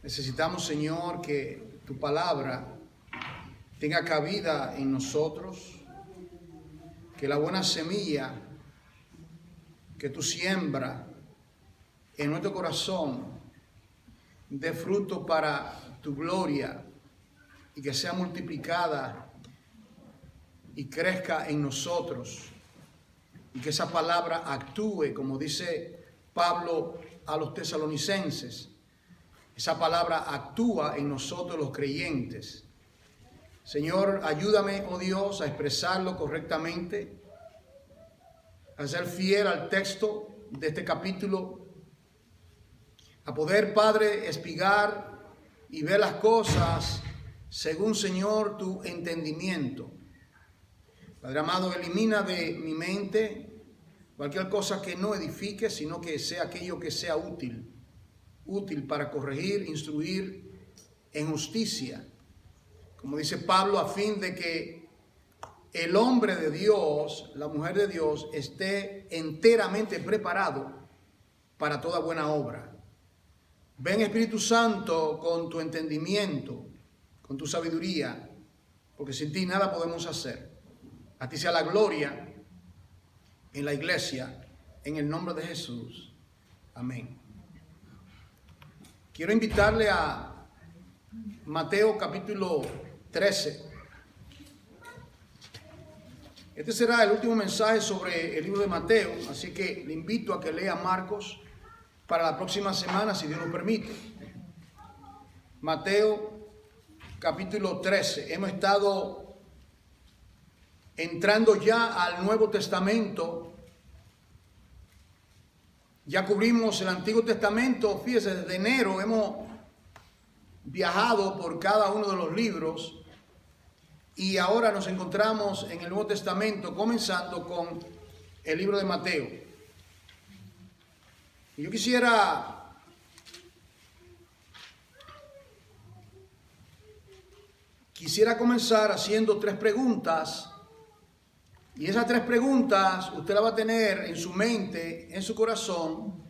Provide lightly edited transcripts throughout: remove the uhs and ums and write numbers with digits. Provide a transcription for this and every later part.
Necesitamos, Señor, que tu palabra tenga cabida en nosotros, que la buena semilla que tú siembras en nuestro corazón dé fruto para tu gloria y que sea multiplicada y crezca en nosotros, y que esa palabra actúe, como dice Pablo a los tesalonicenses. Esa palabra actúa en nosotros los creyentes. Señor, ayúdame, oh Dios, a expresarlo correctamente, a ser fiel al texto de este capítulo, a poder, Padre, espigar y ver las cosas según, Señor, tu entendimiento. Padre amado, elimina de mi mente cualquier cosa que no edifique, sino que sea aquello que sea útil para corregir, instruir en justicia. Como dice Pablo, a fin de que el hombre de Dios, la mujer de Dios, esté enteramente preparado para toda buena obra. Ven, Espíritu Santo, con tu entendimiento, con tu sabiduría, porque sin ti nada podemos hacer. A ti sea la gloria en la iglesia, en el nombre de Jesús. Amén. Quiero invitarle a Mateo capítulo 13. Este será el último mensaje sobre el libro de Mateo, así que le invito a que lea Marcos para la próxima semana, si Dios nos permite. Mateo capítulo 13. Hemos estado entrando ya al Nuevo Testamento. Ya cubrimos el Antiguo Testamento. Fíjese, desde enero hemos viajado por cada uno de los libros y ahora nos encontramos en el Nuevo Testamento, comenzando con el libro de Mateo. Y yo quisiera comenzar haciendo 3 preguntas. Y esas 3 preguntas usted las va a tener en su mente, en su corazón,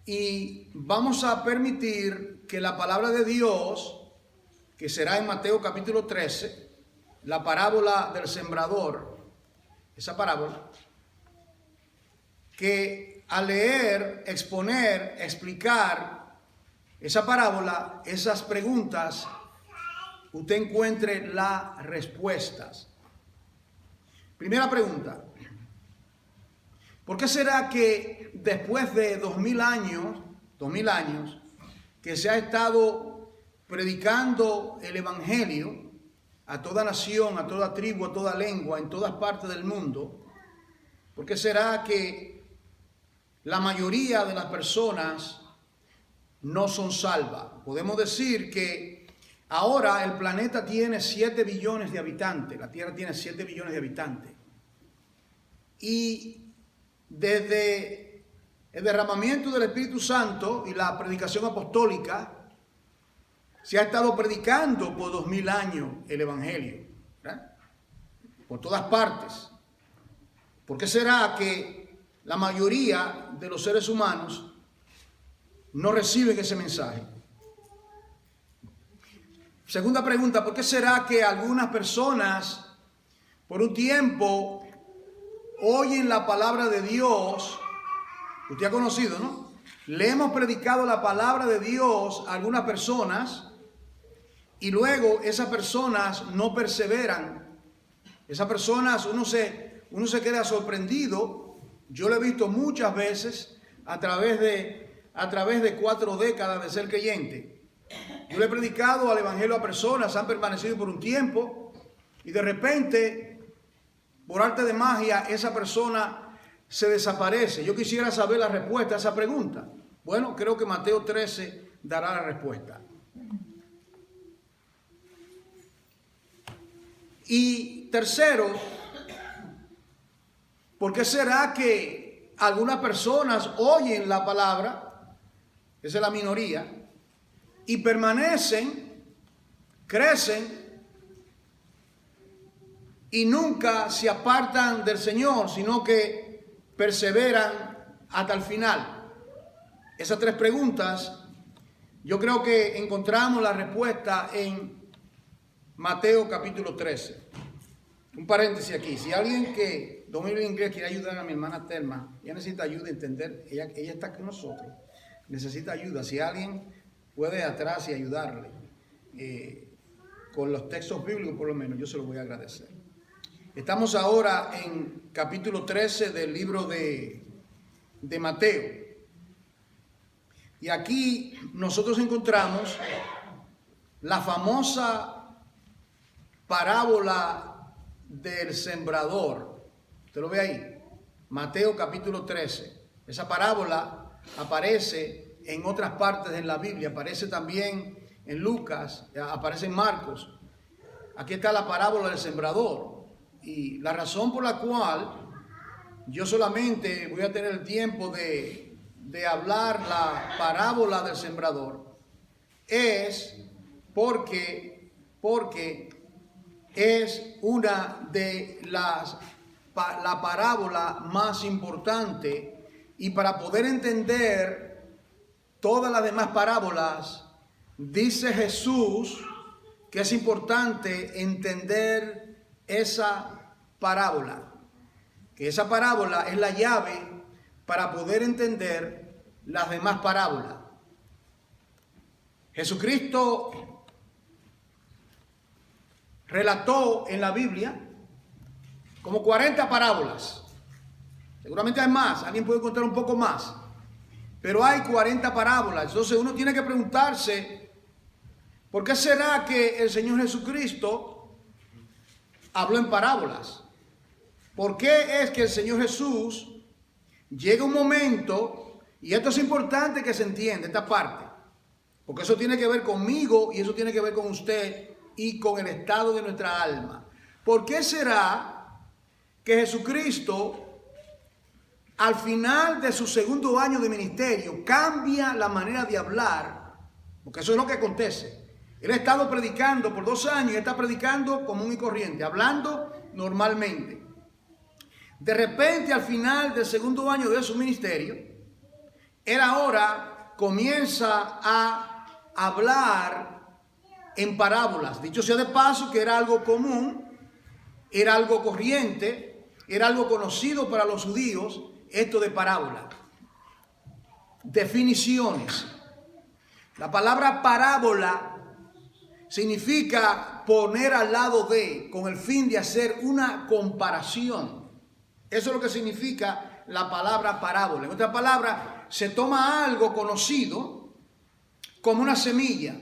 y vamos a permitir que la palabra de Dios, que será en Mateo capítulo 13, la parábola del sembrador, esa parábola, que al leer, exponer, explicar esa parábola, esas preguntas, usted encuentre las respuestas. Primera pregunta: ¿por qué será que después de 2000 años que se ha estado predicando el evangelio a toda nación, a toda tribu, a toda lengua, en todas partes del mundo, por qué será que la mayoría de las personas no son salvas? Podemos decir que ahora el planeta tiene 7 billones de habitantes, la Tierra tiene 7 billones de habitantes. Y desde el derramamiento del Espíritu Santo y la predicación apostólica, se ha estado predicando por 2000 años el Evangelio, ¿verdad? Por todas partes. ¿Por qué será que la mayoría de los seres humanos no reciben ese mensaje? Segunda pregunta: ¿por qué será que algunas personas por un tiempo oyen la palabra de Dios? Usted ha conocido, ¿no? Le hemos predicado la palabra de Dios a algunas personas y luego esas personas no perseveran. Esas personas, uno se queda sorprendido. Yo lo he visto muchas veces a través de 4 décadas de ser creyente. Yo le he predicado al evangelio a personas, han permanecido por un tiempo y de repente, por arte de magia, esa persona se desaparece. Yo quisiera saber la respuesta a esa pregunta. Bueno, creo que Mateo 13 dará la respuesta. Y tercero, ¿por qué será que algunas personas oyen la palabra? Esa es la minoría. Y permanecen, crecen y nunca se apartan del Señor, sino que perseveran hasta el final. Esas 3 preguntas Yo creo que encontramos la respuesta en Mateo capítulo 13. Un paréntesis aquí. Si alguien que domina el inglés quiere ayudar a mi hermana Telma, ella necesita ayuda a entender, ella está con nosotros, necesita ayuda. Si alguien puede atrás y ayudarle con los textos bíblicos, por lo menos, yo se lo voy a agradecer. Estamos ahora en capítulo 13 del libro de Mateo. Y aquí nosotros encontramos la famosa parábola del sembrador. ¿Usted lo ve ahí? Mateo capítulo 13. Esa parábola aparece en otras partes de la Biblia, aparece también en Lucas, aparece en Marcos. Aquí está la parábola del sembrador. Y la razón por la cual yo solamente voy a tener el tiempo de hablar la parábola del sembrador es porque es una de la parábola más importante, y para poder entender todas las demás parábolas, dice Jesús que es importante entender esa parábola, que esa parábola es la llave para poder entender las demás parábolas. Jesucristo relató en la Biblia como 40 parábolas. Seguramente hay más, alguien puede contar un poco más, pero hay 40 parábolas. Entonces uno tiene que preguntarse, ¿por qué será que el Señor Jesucristo habló en parábolas? ¿Por qué es que el Señor Jesús llega un momento, y esto es importante que se entienda, esta parte, porque eso tiene que ver conmigo y eso tiene que ver con usted y con el estado de nuestra alma? ¿Por qué será que Jesucristo, al final de su segundo año de ministerio, cambia la manera de hablar? Porque eso es lo que acontece. Él ha estado predicando por 2 años y está predicando común y corriente, hablando normalmente. De repente, al final del segundo año de su ministerio, él ahora comienza a hablar en parábolas. Dicho sea de paso que era algo común, era algo corriente, era algo conocido para los judíos, esto de parábola. Definiciones. La palabra parábola significa poner al lado de, con el fin de hacer una comparación. Eso es lo que significa la palabra parábola. En otras palabras, se toma algo conocido como una semilla,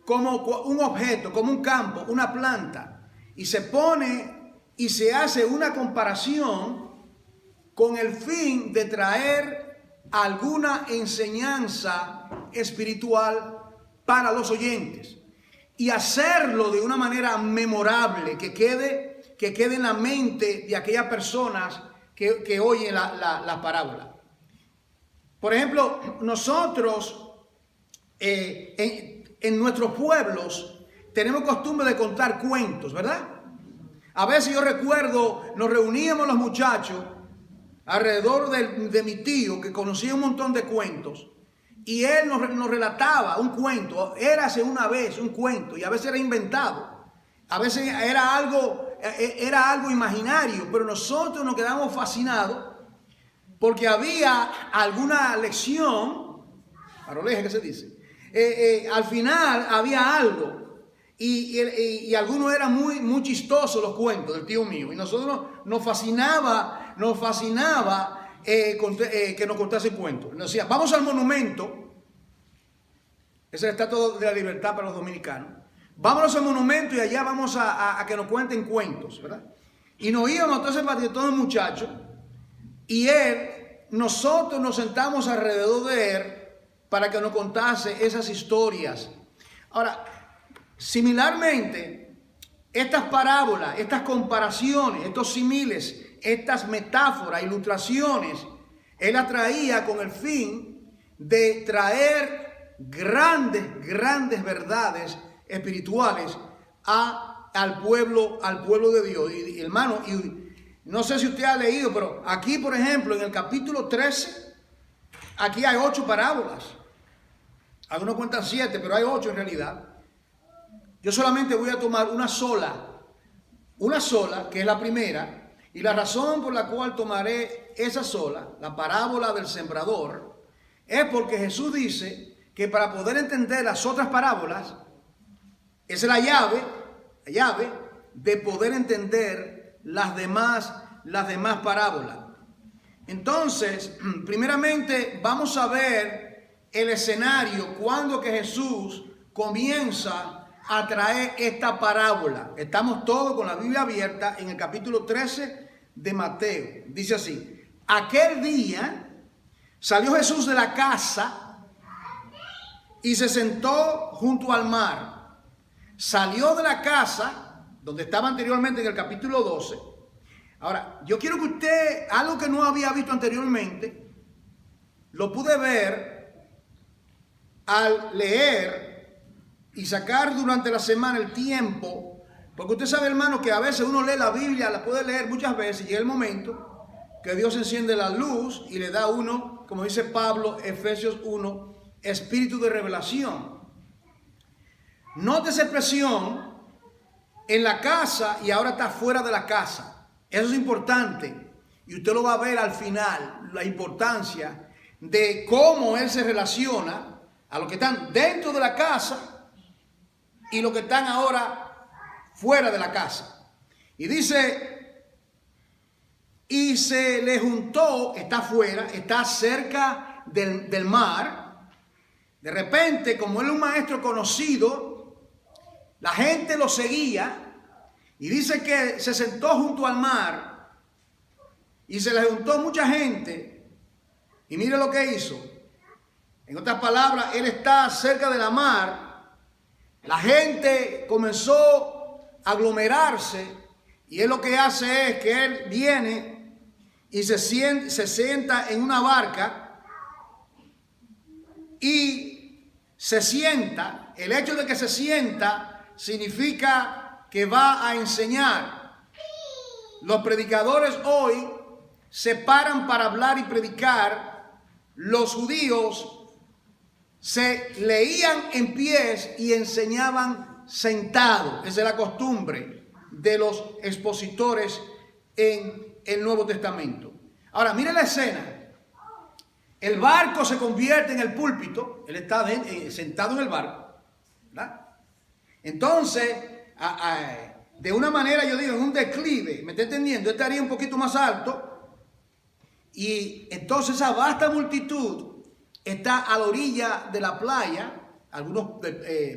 como un objeto, como un campo, una planta, y se pone y se hace una comparación con el fin de traer alguna enseñanza espiritual para los oyentes y hacerlo de una manera memorable, que quede en la mente de aquellas personas que oyen la parábola. Por ejemplo, nosotros en nuestros pueblos tenemos costumbre de contar cuentos, ¿verdad? A veces yo recuerdo, nos reuníamos los muchachos alrededor de mi tío, que conocía un montón de cuentos, y él nos relataba un cuento. Érase una vez un cuento, y a veces era inventado, a veces era algo imaginario, pero nosotros nos quedamos fascinados porque había alguna lección, paroleje que se dice, al final había algo, y algunos eran muy chistosos los cuentos del tío mío, y nosotros nos fascinaba que nos contase cuentos. Nos decía, vamos al monumento, es el Estatua de la Libertad para los dominicanos. Vámonos al monumento y allá vamos a que nos cuenten cuentos, ¿verdad? Y nos íbamos entonces para todos los muchachos, y nosotros nos sentamos alrededor de él para que nos contase esas historias. Ahora, similarmente, estas parábolas, estas comparaciones, estos símiles, estas metáforas, ilustraciones, él las traía con el fin de traer grandes verdades espirituales al pueblo de Dios. Y hermano, y no sé si usted ha leído, pero aquí, por ejemplo, en el capítulo 13 aquí hay 8 parábolas. Algunos cuentan 7, pero hay 8 en realidad. Yo solamente voy a tomar una sola, que es la primera, y la razón por la cual tomaré esa sola, la parábola del sembrador, es porque Jesús dice que para poder entender las otras parábolas, esa es la llave de poder entender las demás parábolas. Entonces, primeramente vamos a ver el escenario cuando que Jesús comienza a traer esta parábola. Estamos todos con la Biblia abierta en el capítulo 13 de Mateo. Dice así: aquel día salió Jesús de la casa y se sentó junto al mar. Salió de la casa donde estaba anteriormente en el capítulo 12. Ahora, yo quiero que usted, algo que no había visto anteriormente, lo pude ver al leer y sacar durante la semana el tiempo, porque usted sabe, hermano, que a veces uno lee la Biblia, la puede leer muchas veces, y llega el momento que Dios enciende la luz y le da a uno, como dice Pablo, Efesios 1, espíritu de revelación. Note esa expresión, en la casa, y ahora está fuera de la casa. Eso es importante, y usted lo va a ver al final, la importancia de cómo él se relaciona a los que están dentro de la casa y los que están ahora fuera de la casa. Y dice, y se le juntó, está afuera, está cerca del mar. De repente, como él es un maestro conocido, la gente lo seguía. Y dice que se sentó junto al mar y se le juntó mucha gente. Y mire lo que hizo. En otras palabras, él está cerca de la mar. La gente comenzó a aglomerarse. Y él lo que hace es que él viene y se sienta en una barca. Y se sienta. El hecho de que se sienta significa que va a enseñar. Los predicadores hoy se paran para hablar y predicar. Los judíos se leían en pies y enseñaban sentados. Esa es la costumbre de los expositores en el Nuevo Testamento. Ahora, mire la escena. El barco se convierte en el púlpito. Él está sentado en el barco, ¿verdad? Entonces, de una manera, yo digo, en un declive, ¿me está entendiendo? Él estaría un poquito más alto, y entonces esa vasta multitud está a la orilla de la playa, algunos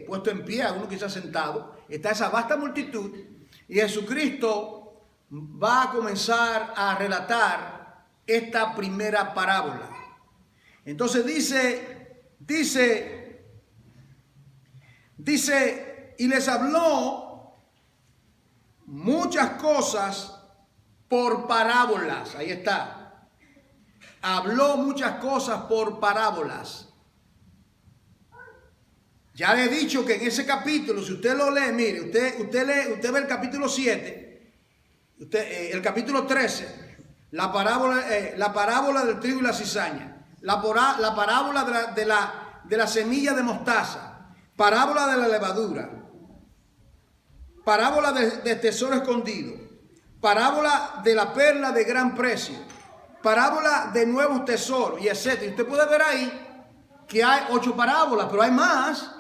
puestos en pie, algunos quizás sentados. Está esa vasta multitud, y Jesucristo va a comenzar a relatar esta primera parábola. Entonces dice, y les habló muchas cosas por parábolas. Ahí está. Habló muchas cosas por parábolas. Ya le he dicho que en ese capítulo, si usted lo lee, mire, usted ve el capítulo 7, el capítulo 13, la parábola del trigo y la cizaña, la parábola de la semilla de mostaza, parábola de la levadura, parábola de tesoro escondido, parábola de la perla de gran precio, parábola de nuevos tesoros, y etc. Y usted puede ver ahí que hay 8 parábolas, pero hay más.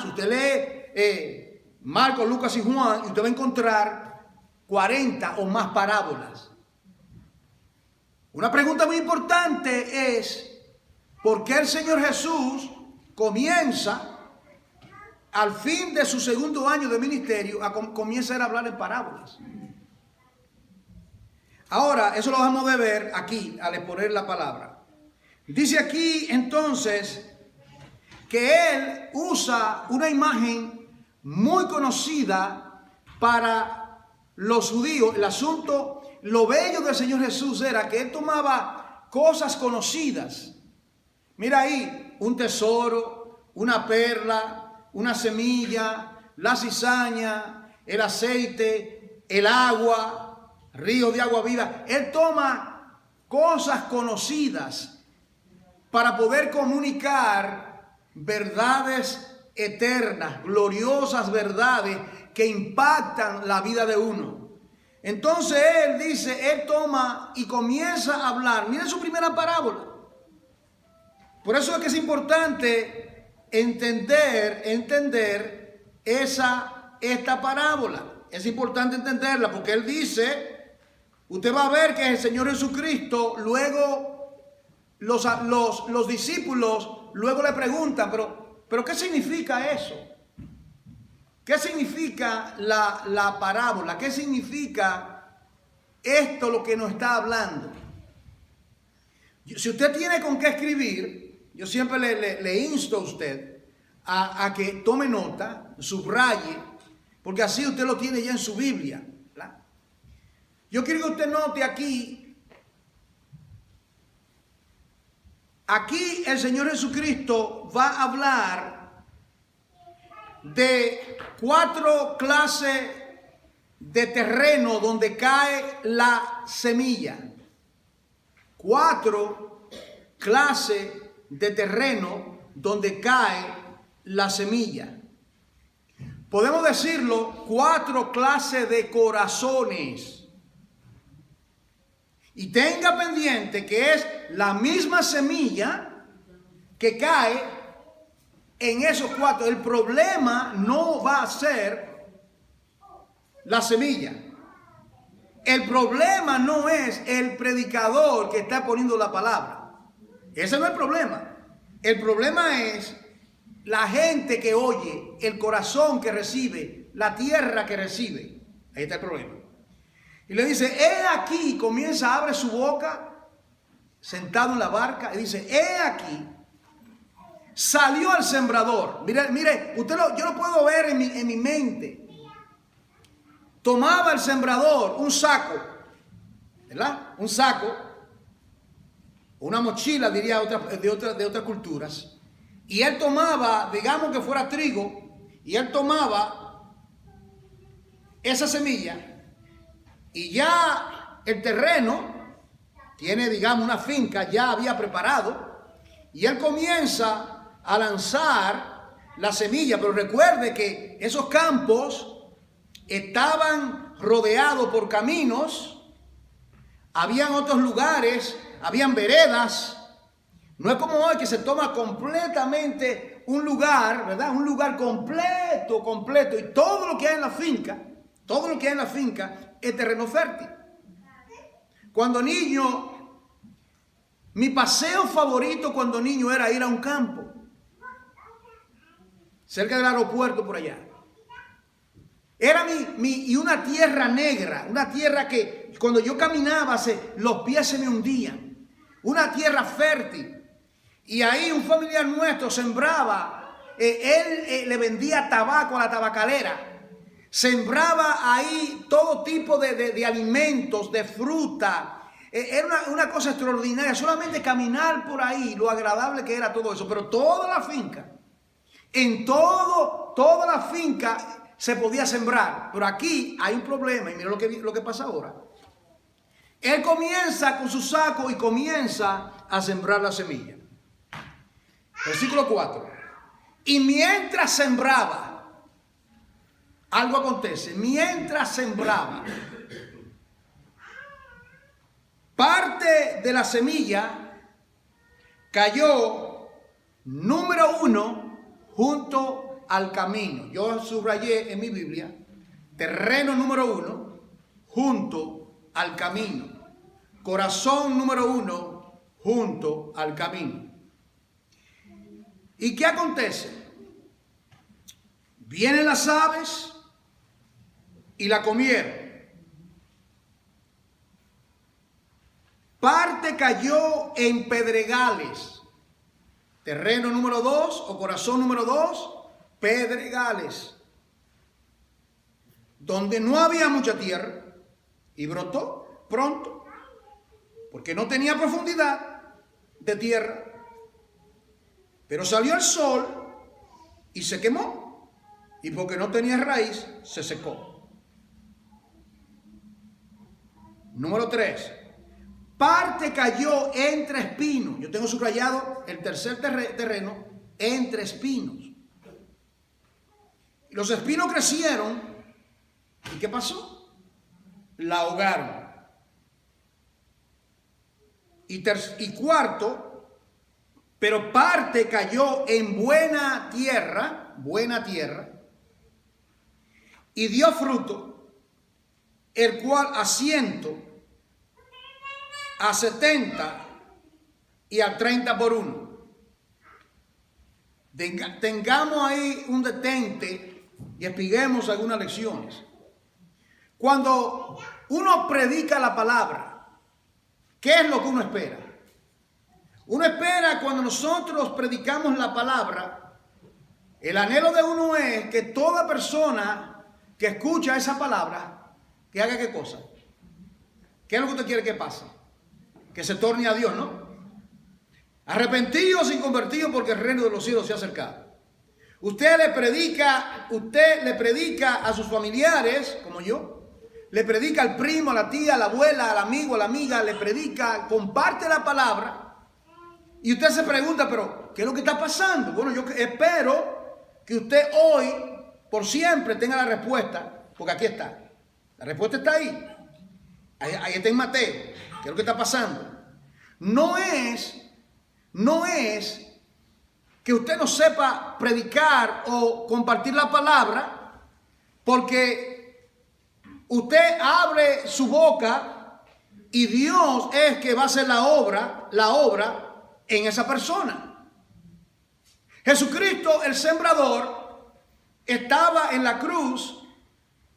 Usted lee Marcos, Lucas y Juan, y usted va a encontrar 40 o más parábolas. Una pregunta muy importante es, ¿por qué el Señor Jesús comienza, al fin de su segundo año de ministerio, comienza a hablar en parábolas? Ahora, eso lo vamos a ver aquí al exponer la palabra. Dice aquí entonces que él usa una imagen muy conocida para los judíos. El asunto, lo bello del Señor Jesús era que él tomaba cosas conocidas. Mira ahí, un tesoro, una perla, una semilla, la cizaña, el aceite, el agua, río de agua viva. Él toma cosas conocidas para poder comunicar verdades eternas, gloriosas verdades que impactan la vida de uno. Entonces él dice, él toma y comienza a hablar. Miren su primera parábola. Por eso es que es importante entender esta parábola. Es importante entenderla porque él dice, usted va a ver que el Señor Jesucristo, luego los discípulos luego le preguntan, pero ¿qué significa eso? ¿Qué significa la parábola? ¿Qué significa esto lo que nos está hablando? Si usted tiene con qué escribir, yo siempre le insto a usted a que tome nota, subraye, porque así usted lo tiene ya en su Biblia, ¿verdad? Yo quiero que usted note aquí el Señor Jesucristo va a hablar de 4 clases de terreno donde cae la semilla. 4 clases de terreno donde cae la semilla. Podemos decirlo, 4 clases de corazones. Y tenga pendiente que es la misma semilla que cae en esos 4. El problema no va a ser la semilla. El problema no es el predicador que está poniendo la palabra. Ese no es el problema. El problema es la gente que oye, el corazón que recibe, la tierra que recibe. Ahí está el problema. Y le dice, he aquí, comienza, abre su boca, sentado en la barca, y dice, he aquí, salió el sembrador. Mire, yo lo puedo ver en mi mente. Tomaba el sembrador un saco, ¿verdad? Un saco, una mochila, diría de otras culturas. Y él tomaba, digamos que fuera trigo, y él tomaba esa semilla, y ya el terreno tiene, digamos, una finca, ya había preparado, y él comienza a lanzar la semilla. Pero recuerde que esos campos estaban rodeados por caminos, habían otros lugares, habían veredas. No es como hoy que se toma completamente un lugar, ¿verdad? Un lugar completo, y todo lo que hay en la finca, es terreno fértil. Cuando niño, mi paseo favorito cuando niño era ir a un campo, cerca del aeropuerto por allá. Era y una tierra negra, una tierra que cuando yo caminaba los pies se me hundían. Una tierra fértil. Y ahí un familiar nuestro sembraba, él le vendía tabaco a la tabacalera. Sembraba ahí todo tipo de alimentos, de fruta. Era una cosa extraordinaria. Solamente caminar por ahí, lo agradable que era todo eso. Pero toda la finca, toda la finca se podía sembrar. Pero aquí hay un problema, y mira lo que pasa ahora. Él comienza con su saco y comienza a sembrar la semilla. Versículo 4. Y mientras sembraba, algo acontece. Mientras sembraba, parte de la semilla cayó, número 1, junto al camino. Yo subrayé en mi Biblia, terreno número 1, junto al camino. Corazón número 1, junto al camino. ¿Y qué acontece? Vienen las aves y la comieron. Parte cayó en pedregales. Terreno número 2 o corazón número 2, pedregales. Donde no había mucha tierra, y brotó pronto, porque no tenía profundidad de tierra. Pero salió el sol y se quemó. Y porque no tenía raíz, se secó. Número 3. parte cayó entre espinos. Yo tengo subrayado el tercer terreno, entre espinos. Los espinos crecieron. ¿Y qué pasó? La ahogaron. Y cuarto, pero parte cayó en buena tierra, y dio fruto, el cual a 100, a 70 y a 30 por uno. Tengamos ahí un detente y expliquemos algunas lecciones. Cuando uno predica la palabra, ¿qué es lo que uno espera? Uno espera, cuando nosotros predicamos la palabra, el anhelo de uno es que toda persona que escucha esa palabra, que haga ¿qué cosa? ¿Qué es lo que usted quiere que pase? Que se torne a Dios, ¿no? Arrepentidos y convertidos, porque el reino de los cielos se ha acercado. Usted le predica a sus familiares, como yo. Le predica al primo, a la tía, a la abuela, al amigo, a la amiga. Le predica, comparte la palabra. Y usted se pregunta, pero ¿qué es lo que está pasando? Bueno, yo espero que usted hoy, por siempre, tenga la respuesta. Porque aquí está. La respuesta está ahí. Ahí está en Mateo. ¿Qué es lo que está pasando? No es que usted no sepa predicar o compartir la palabra, porque usted abre su boca y Dios es que va a hacer la obra en esa persona. Jesucristo, el sembrador, estaba en la cruz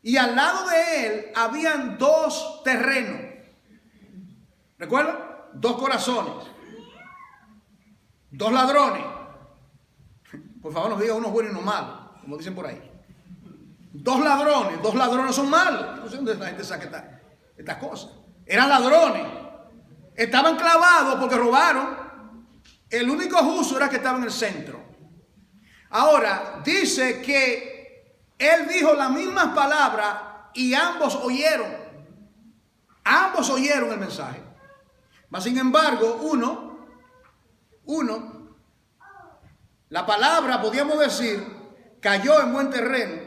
y al lado de él habían 2 terrenos. ¿Recuerdan? 2 corazones, 2 ladrones. Por favor, nos diga unos buenos y unos malos, como dicen por ahí. 2 ladrones son malos. No sé dónde la gente saca estas cosas. Eran ladrones. Estaban clavados porque robaron. El único justo era que estaba en el centro. Ahora, dice que él dijo las mismas palabras y ambos oyeron. Ambos oyeron el mensaje. Mas, sin embargo, la palabra, podríamos decir, cayó en buen terreno,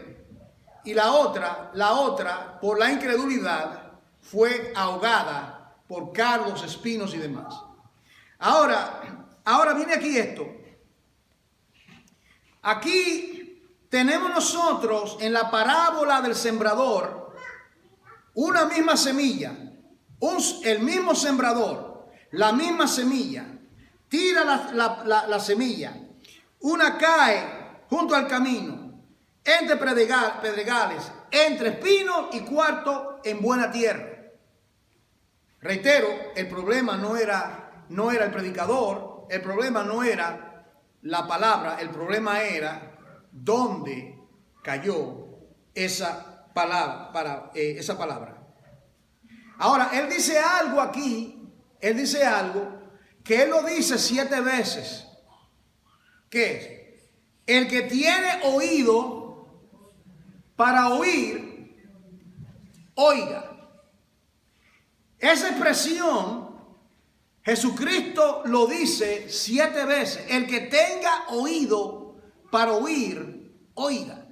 y la otra, por la incredulidad, fue ahogada por cardos, espinos y demás. Ahora viene aquí esto. Aquí tenemos nosotros en la parábola del sembrador una misma semilla, el mismo sembrador, la misma semilla, tira la semilla. Una cae junto al camino, entre pedregales, entre espinos, y cuarto en buena tierra. Reitero, el problema no era el predicador, el problema no era la palabra, el problema era dónde cayó esa palabra. Ahora, él dice algo aquí, que él lo dice 7 veces. ¿Qué es? El que tiene oído para oír, oiga. Esa expresión, Jesucristo lo dice 7 veces. El que tenga oído para oír, oiga.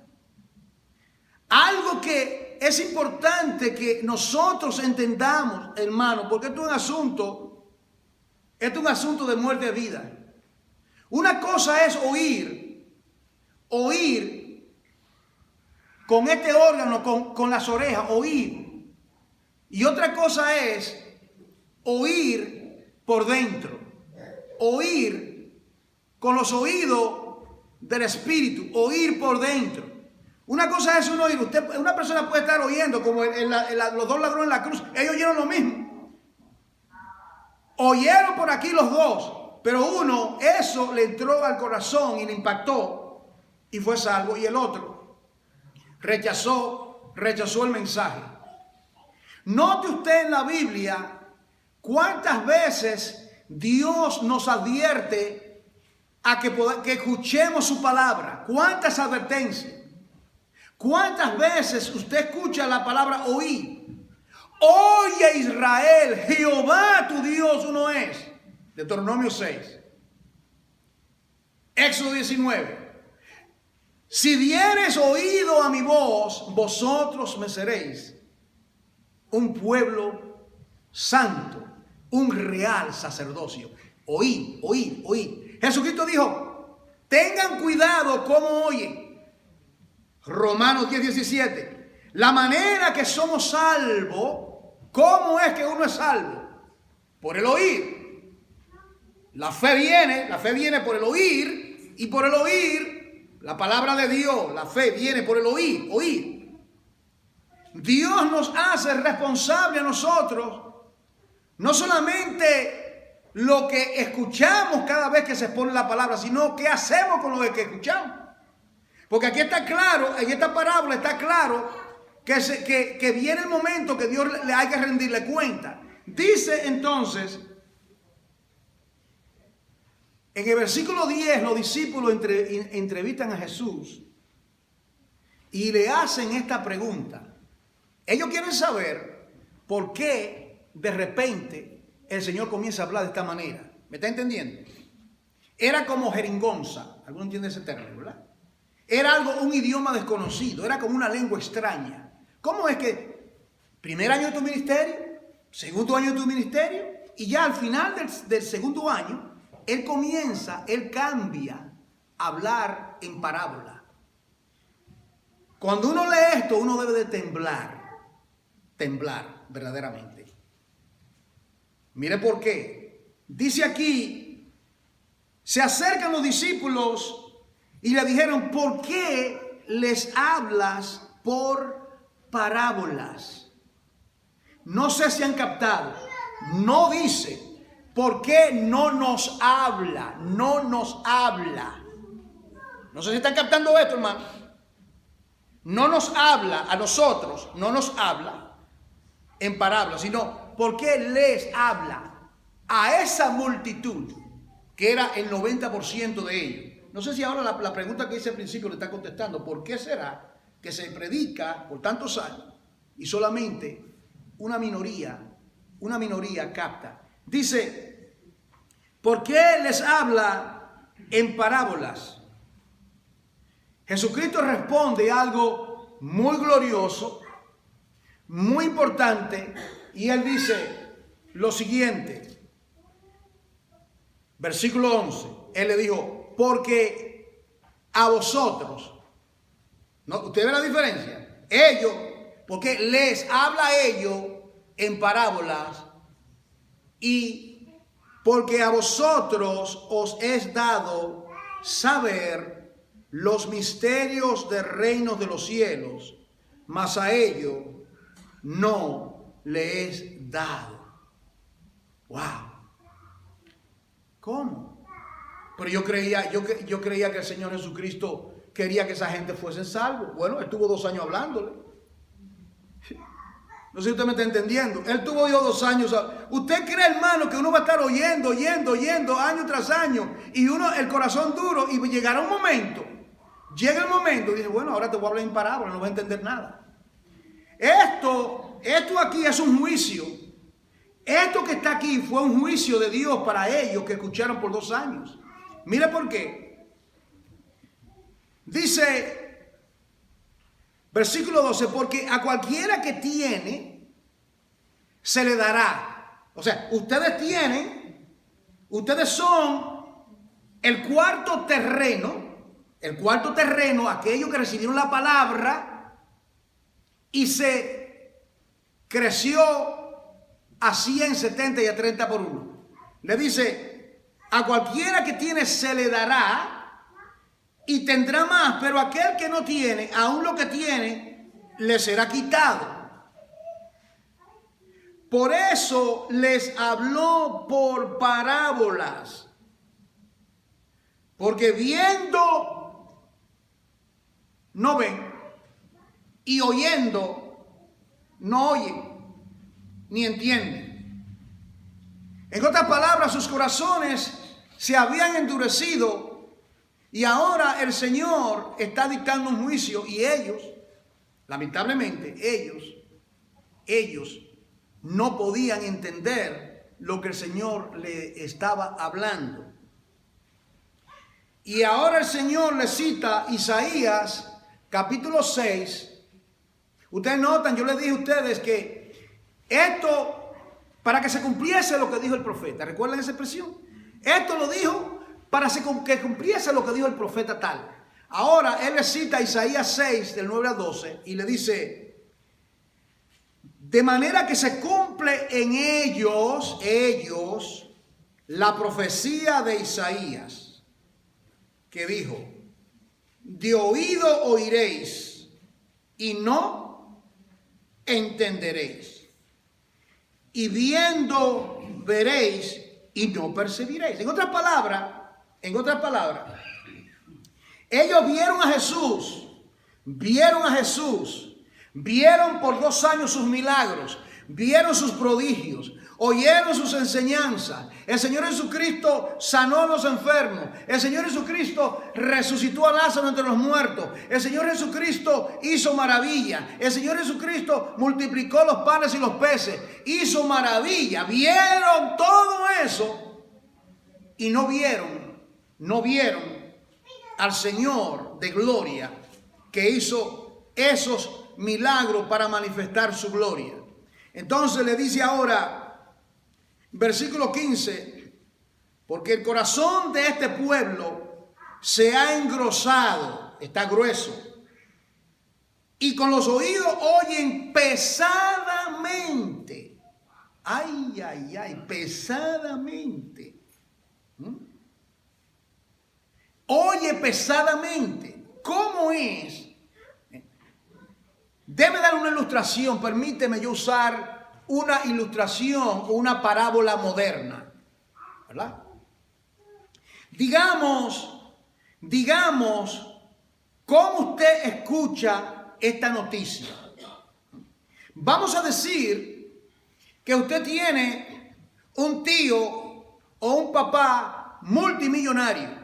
Algo que es importante que nosotros entendamos, hermano, porque esto es un asunto de muerte y vida. Una cosa es oír con este órgano, con las orejas, oír. Y otra cosa es oír por dentro, oír con los oídos del espíritu, oír por dentro. Una cosa es un oír. Una persona puede estar oyendo, como los 2 ladrones en la cruz, ellos oyeron lo mismo. Oyeron por aquí los 2. Pero uno, eso le entró al corazón y le impactó y fue salvo. Y el otro rechazó el mensaje. Note usted en la Biblia cuántas veces Dios nos advierte a que escuchemos su palabra. Cuántas advertencias. Cuántas veces usted escucha la palabra oír. Oye Israel, Jehová tu Dios uno es. Deuteronomio 6. Éxodo 19. Si diereis oído a mi voz, vosotros me seréis un pueblo santo, un real sacerdocio. Oíd, oíd, oíd. Jesucristo dijo, tengan cuidado cómo oyen. Romanos 10:17. La manera que somos salvos, ¿cómo es que uno es salvo? Por el oír. La fe viene por el oír, y por el oír la palabra de Dios. La fe viene por el oír, oír. Dios nos hace responsable a nosotros, no solamente lo que escuchamos cada vez que se expone la palabra, sino qué hacemos con lo que escuchamos. Porque aquí está claro, en esta parábola está claro que viene el momento que Dios le hay que rendirle cuenta. Dice entonces, en el versículo 10, los discípulos entrevistan a Jesús y le hacen esta pregunta. Ellos quieren saber por qué de repente el Señor comienza a hablar de esta manera. ¿Me está entendiendo? Era como jeringonza. ¿Alguno entiende ese término, verdad? Era un idioma desconocido, era como una lengua extraña. ¿Cómo es que primer año de tu ministerio, segundo año de tu ministerio, y ya al final del segundo año, él cambia a hablar en parábola? Cuando uno lee esto, uno debe de temblar verdaderamente. Mire por qué. Dice aquí, se acercan los discípulos y le dijeron, ¿por qué les hablas por parábolas? No sé si han captado. No dice, ¿por qué no nos habla? No nos habla. No sé si están captando esto, hermano. No nos habla a nosotros, no nos habla en parábolas, sino ¿por qué les habla a esa multitud que era el 90% de ellos? No sé si ahora la pregunta que hice al principio le está contestando. ¿Por qué será que se predica por tantos años y solamente una minoría capta? Dice, ¿por qué les habla en parábolas? Jesucristo responde algo muy glorioso, muy importante, y él dice lo siguiente, versículo 11, él le dijo, porque a vosotros, ¿no? ¿Usted ve la diferencia? Ellos, porque les habla a ellos en parábolas, y porque a vosotros os es dado saber los misterios del reino de los cielos, mas a ellos no le es dado. Wow. ¿Cómo? Pero yo creía que el Señor Jesucristo quería que esa gente fuese salvo. Bueno, él tuvo 2 años hablándole. No sé si usted me está entendiendo. Él tuvo 2 años. ¿Usted cree, hermano, que uno va a estar oyendo año tras año, y el corazón duro, y llegará un momento? Llega el momento y dice, bueno, ahora te voy a hablar en parábola, no vas a entender nada. Esto aquí es un juicio. Esto que está aquí fue un juicio de Dios para ellos que escucharon por 2 años. Mire por qué. Dice, versículo 12, porque a cualquiera que tiene, se le dará. O sea, ustedes son el cuarto terreno, aquellos que recibieron la palabra y se creció a 100, 70 y a 30 por 1. Le dice, a cualquiera que tiene se le dará y tendrá más, pero aquel que no tiene, aún lo que tiene, le será quitado. Por eso les habló por parábolas, porque viendo no ven, y oyendo no oyen, ni entienden. En otras palabras, sus corazones se habían endurecido, y ahora el Señor está dictando un juicio, y ellos, lamentablemente, ellos no podían entender lo que el Señor le estaba hablando. Y ahora el Señor le cita Isaías capítulo 6. Ustedes notan, yo les dije a ustedes que esto, para que se cumpliese lo que dijo el profeta. ¿Recuerdan esa expresión? Esto lo dijo para que cumpliese lo que dijo el profeta tal. Ahora él le cita Isaías 6 del 9 al 12 y le dice: de manera que se cumple en ellos, la profecía de Isaías, que dijo: de oído oiréis y no entenderéis, y viendo veréis y no percibiréis. En otras palabras, ellos vieron a Jesús, vieron por 2 años sus milagros, vieron sus prodigios, oyeron sus enseñanzas. El Señor Jesucristo sanó a los enfermos. El Señor Jesucristo resucitó a Lázaro entre los muertos. El Señor Jesucristo hizo maravilla. El Señor Jesucristo multiplicó los panes y los peces. Hizo maravilla. Vieron todo eso y no vieron al Señor de gloria que hizo esos milagros para manifestar su gloria. Entonces le dice ahora, versículo 15, porque el corazón de este pueblo se ha engrosado, está grueso, y con los oídos oyen pesadamente. Ay, pesadamente. Oye pesadamente. ¿Cómo es? Debe dar una ilustración, permíteme yo usar una ilustración o una parábola moderna, ¿verdad? Digamos, ¿cómo usted escucha esta noticia? Vamos a decir que usted tiene un tío o un papá multimillonario.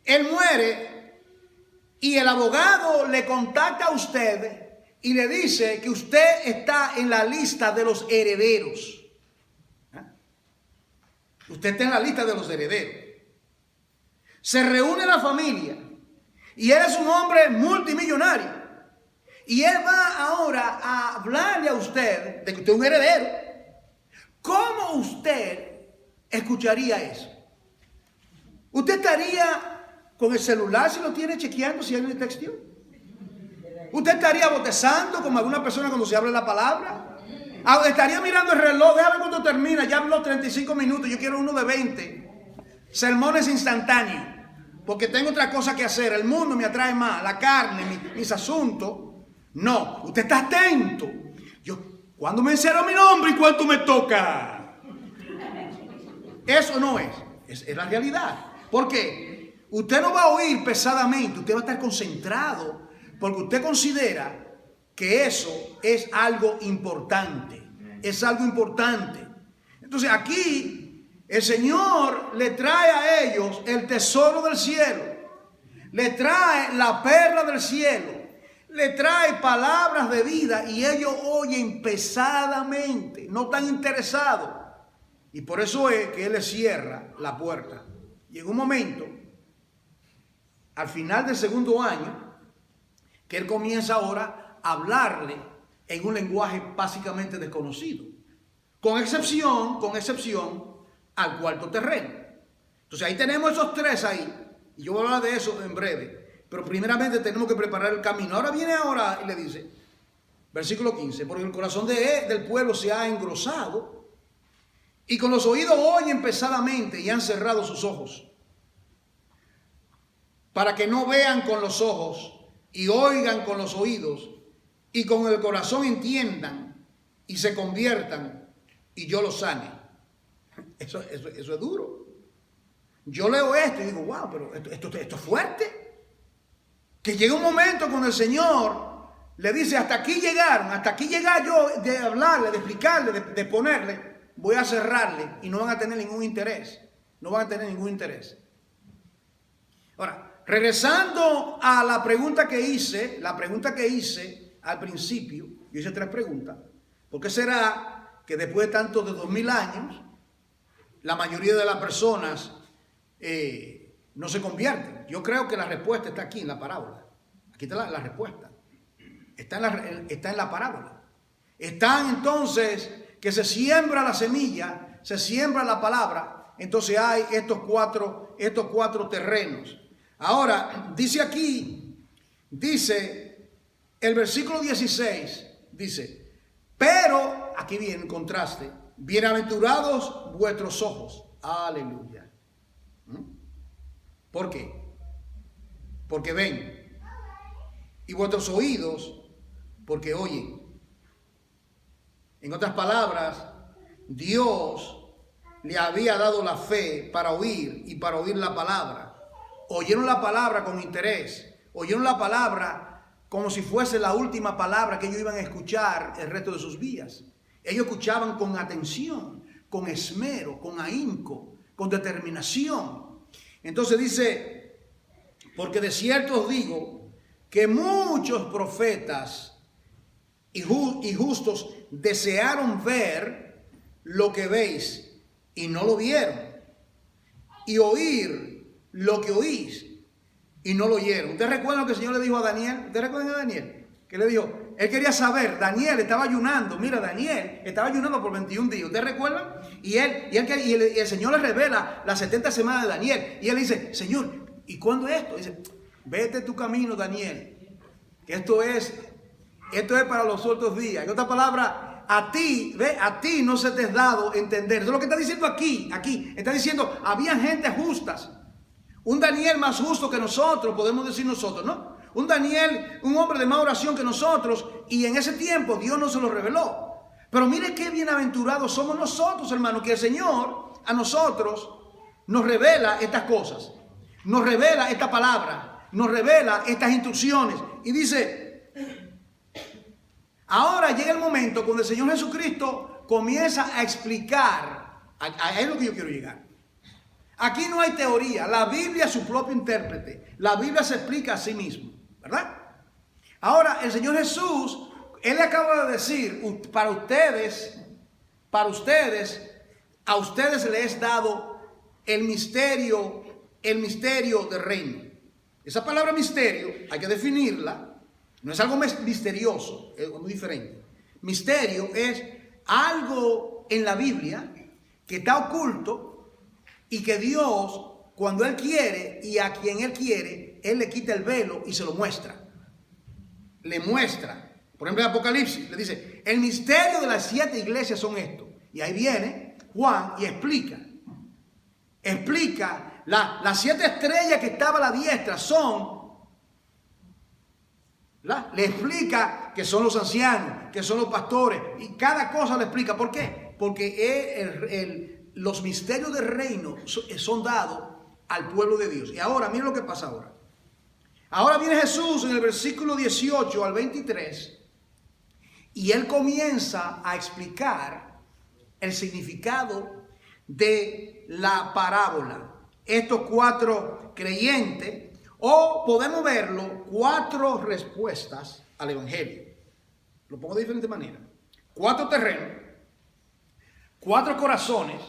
Él muere y el abogado le contacta a usted y le dice que usted está en la lista de los herederos. Usted está en la lista de los herederos. Se reúne la familia y él es un hombre multimillonario. Y él va ahora a hablarle a usted de que usted es un heredero. ¿Cómo usted escucharía eso? ¿Usted estaría con el celular si lo tiene chequeando si alguien le texteó? ¿Usted estaría bostezando como alguna persona cuando se habla la palabra? ¿Estaría mirando el reloj? Déjame cuando termina, ya habló 35 minutos, yo quiero uno de 20. Sermones instantáneos, porque tengo otra cosa que hacer, el mundo me atrae más, la carne, mis asuntos. No, usted está atento. ¿Cuándo me encierro mi nombre y cuánto me toca? Eso no es la realidad. ¿Por qué? Usted no va a oír pesadamente, usted va a estar concentrado, porque usted considera que eso es algo importante. Es algo importante. Entonces aquí el Señor le trae a ellos el tesoro del cielo. Le trae la perla del cielo. Le trae palabras de vida y ellos oyen pesadamente. No están interesados. Y por eso es que Él les cierra la puerta. Y en un momento, al final del segundo año, que él comienza ahora a hablarle en un lenguaje básicamente desconocido, con excepción al cuarto terreno. Entonces ahí tenemos esos 3 ahí, y yo voy a hablar de eso en breve, pero primeramente tenemos que preparar el camino. Ahora viene y le dice, versículo 15, porque el corazón del pueblo se ha engrosado, y con los oídos oyen pesadamente y han cerrado sus ojos, para que no vean con los ojos y oigan con los oídos y con el corazón entiendan y se conviertan y yo los sane. Eso es duro. Yo leo esto y digo, wow, pero esto es fuerte. Que llega un momento cuando el Señor le dice, hasta aquí llegaron, hasta aquí llegar yo de hablarle, de explicarle, de ponerle, voy a cerrarle y no van a tener ningún interés. No van a tener ningún interés. Ahora, regresando a la pregunta que hice al principio, yo hice 3 preguntas. ¿Por qué será que después de tanto de 2000 años, la mayoría de las personas no se convierten? Yo creo que la respuesta está aquí en la parábola. Aquí está la respuesta. Está en la parábola. Están entonces que se siembra la semilla, se siembra la palabra. Entonces hay estos cuatro terrenos. Ahora, dice aquí, dice el versículo 16, dice, pero, aquí viene el contraste, bienaventurados vuestros ojos. Aleluya. ¿Por qué? Porque ven. Y vuestros oídos, porque oyen. En otras palabras, Dios le había dado la fe para oír y para oír la palabra. Oyeron la palabra con interés. Oyeron la palabra como si fuese la última palabra que ellos iban a escuchar el resto de sus vidas. Ellos escuchaban con atención, con esmero, con ahínco, con determinación. Entonces dice, porque de cierto os digo que muchos profetas y justos desearon ver lo que veis y no lo vieron, y oír lo que oís y no lo oyeron. ¿Usted recuerda lo que el Señor le dijo a Daniel? ¿Usted recuerda a Daniel? Que le dijo, él quería saber, Daniel estaba ayunando, mira, Daniel estaba ayunando por 21 días, ¿usted recuerda? Y el Señor le revela las 70 semanas de Daniel, y él dice, Señor, ¿y cuándo es esto? Dice, vete tu camino, Daniel, que esto es para los otros días. En otras palabras, a ti no se te es dado entender. Eso es lo que está diciendo aquí. Está diciendo, había gente justas. Un Daniel más justo que nosotros, podemos decir nosotros, ¿no? Un Daniel, un hombre de más oración que nosotros, y en ese tiempo Dios no se lo reveló. Pero mire qué bienaventurados somos nosotros, hermano, que el Señor a nosotros nos revela estas cosas. Nos revela esta palabra. Nos revela estas instrucciones. Y dice, ahora llega el momento cuando el Señor Jesucristo comienza a explicar, a es lo que yo quiero llegar. Aquí no hay teoría, la Biblia es su propio intérprete, la Biblia se explica a sí mismo, ¿verdad? Ahora el Señor Jesús, Él le acaba de decir, a ustedes les es dado el misterio del reino. Esa palabra misterio hay que definirla. No es algo misterioso, es muy diferente. Misterio es algo en la Biblia que está oculto y que Dios, cuando Él quiere y a quien Él quiere, Él le quita el velo y se lo muestra. Le muestra. Por ejemplo, en Apocalipsis le dice, el misterio de las 7 iglesias son estos. Y ahí viene Juan y explica. Explica, las 7 estrellas que estaban a la diestra son... Le explica que son los ancianos, que son los pastores, y cada cosa le explica. ¿Por qué? Porque los misterios del reino son dados al pueblo de Dios. Y ahora, miren lo que pasa ahora. Ahora viene Jesús en el versículo 18 al 23, y Él comienza a explicar el significado de la parábola. Estos 4 creyentes, o podemos verlo, 4 respuestas al evangelio. Lo pongo de diferente manera. 4 terrenos, 4 corazones,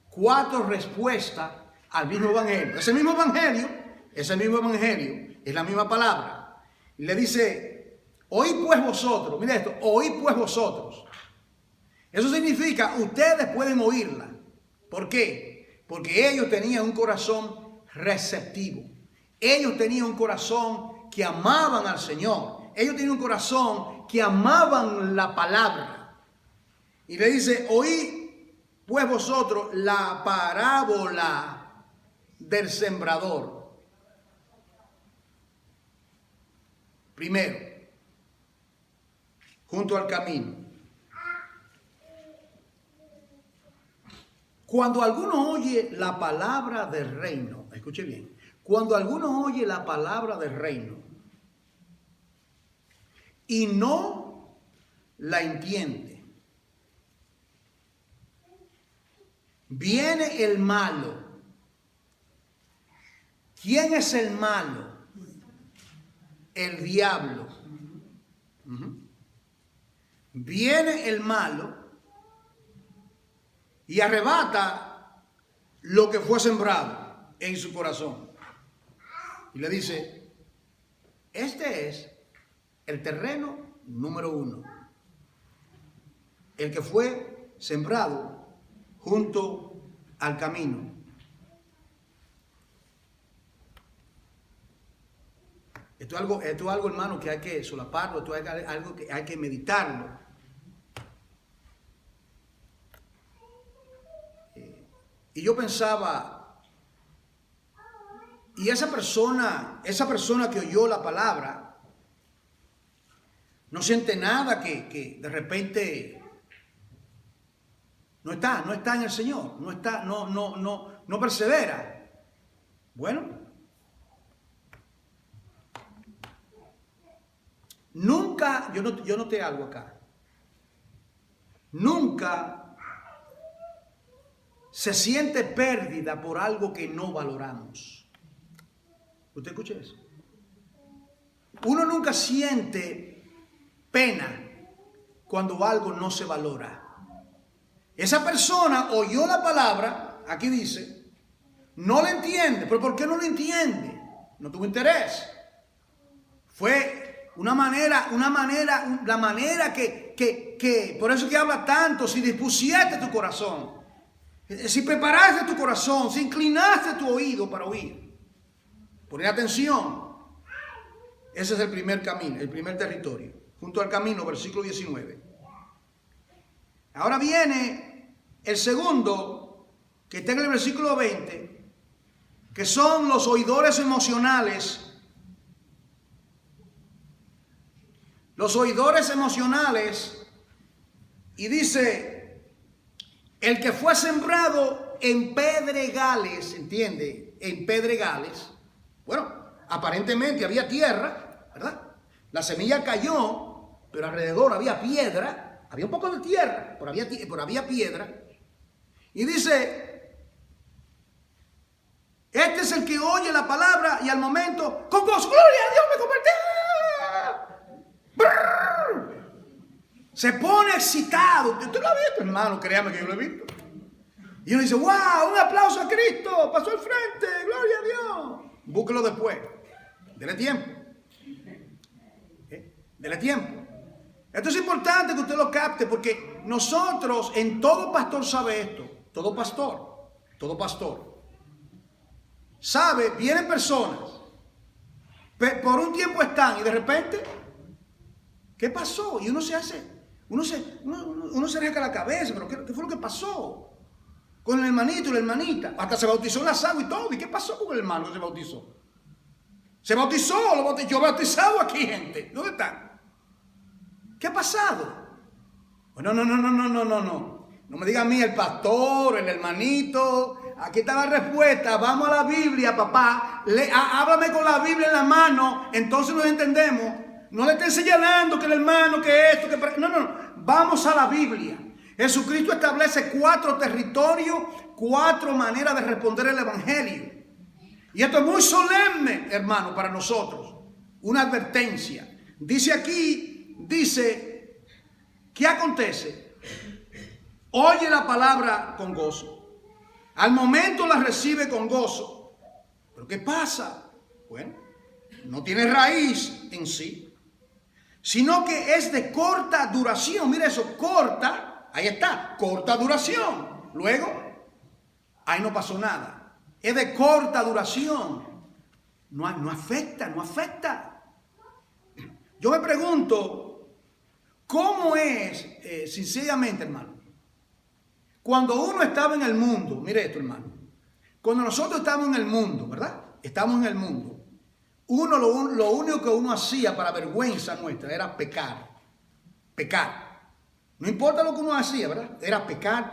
4 respuestas al mismo evangelio. Ese mismo evangelio, es la misma palabra. Y le dice, oíd pues vosotros, mira esto, oíd pues vosotros. Eso significa, ustedes pueden oírla. ¿Por qué? Porque ellos tenían un corazón receptivo. Ellos tenían un corazón que amaban al Señor. Ellos tenían un corazón que amaban la palabra. Y le dice, oí pues vosotros la parábola del sembrador. Primero, junto al camino. Cuando alguno oye la palabra del reino, escuche bien. Cuando alguno oye la palabra del reino y no la entiende, viene el malo. ¿Quién es el malo? El diablo. viene el malo y arrebata lo que fue sembrado en su corazón. Y le dice, este es el terreno número 1, el que fue sembrado junto al camino. Esto es algo, hermano, que hay que solaparlo, esto es algo que hay que meditarlo. Y yo pensaba, y esa persona que oyó la palabra, no siente nada que de repente no está en el Señor, no persevera. Bueno, nunca, yo noté algo acá. Nunca se siente pérdida por algo que no valoramos. ¿Usted escucha eso? Uno nunca siente pena cuando algo no se valora. Esa persona oyó la palabra, aquí dice, no la entiende. ¿Pero por qué no la entiende? No tuvo interés. Fue la manera que por eso que habla tanto, si dispusiste tu corazón, si preparaste tu corazón, si inclinaste tu oído para oír, poner atención. Ese es el primer camino, el primer territorio. Junto al camino, versículo 19. Ahora viene el segundo, que está en el versículo 20, que son los oidores emocionales. Los oidores emocionales, y dice, el que fue sembrado en pedregales, ¿entiende? En pedregales. Bueno, aparentemente había tierra, ¿verdad? La semilla cayó, pero alrededor había piedra. Había un poco de tierra, pero había piedra. Y dice, este es el que oye la palabra y al momento, con gozo, gloria a Dios, me convertí. Se pone excitado. ¿Usted lo ha visto, hermano? Créame que yo lo he visto. Y uno dice, wow, un aplauso a Cristo, pasó al frente, gloria a Dios. Búsquelo después. Dele tiempo. Dele tiempo. Esto es importante que usted lo capte, porque nosotros, en todo pastor sabe esto. Todo pastor. Sabe, vienen personas, por un tiempo están y de repente, ¿qué pasó? Y uno se rasca la cabeza, pero ¿qué fue lo que pasó? Con el hermanito y la hermanita. Hasta se bautizó en las aguas y todo. ¿Y qué pasó con el hermano que se bautizó? Se bautizó, yo he bautizado aquí, gente. ¿Dónde están? ¿Qué ha pasado? No. No me diga a mí el pastor, el hermanito. Aquí está la respuesta. Vamos a la Biblia, papá. Háblame con la Biblia en la mano. Entonces nos entendemos. No le esté señalando que el hermano, que esto, que... No. Vamos a la Biblia. Jesucristo establece 4 territorios, 4 maneras de responder el evangelio. Y esto es muy solemne, hermano, para nosotros. Una advertencia. Dice aquí, ¿qué acontece? Oye la palabra con gozo. Al momento la recibe con gozo. ¿Pero qué pasa? Bueno, no tiene raíz en sí, sino que es de corta duración. Mira eso, corta. Ahí está, corta duración. Luego, ahí no pasó nada. Es de corta duración. No afecta. Yo me pregunto, ¿cómo es, sinceramente, hermano? Cuando uno estaba en el mundo, mire esto, hermano. Cuando nosotros estábamos en el mundo, ¿verdad? Estamos en el mundo. Lo único que uno hacía para vergüenza nuestra era pecar. No importa lo que uno hacía, ¿verdad? Era pecar.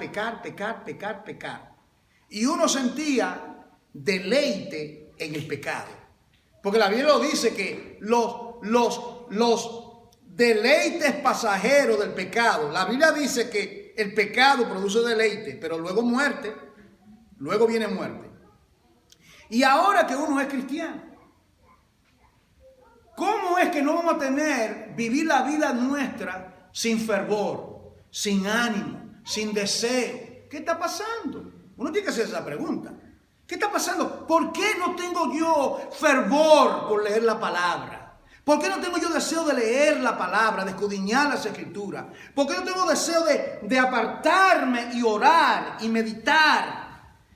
Y uno sentía deleite en el pecado. Porque la Biblia lo dice que los deleites pasajeros del pecado. La Biblia dice que el pecado produce deleite, pero luego muerte. Luego viene muerte. Y ahora que uno es cristiano, ¿cómo es que no vamos a vivir la vida nuestra sin fervor, sin ánimo, sin deseo. ¿Qué está pasando? Uno tiene que hacer esa pregunta. ¿Qué está pasando? ¿Por qué no tengo yo fervor por leer la palabra? ¿Por qué no tengo yo deseo de leer la palabra, de escudriñar las escrituras? ¿Por qué no tengo deseo de apartarme y orar y meditar?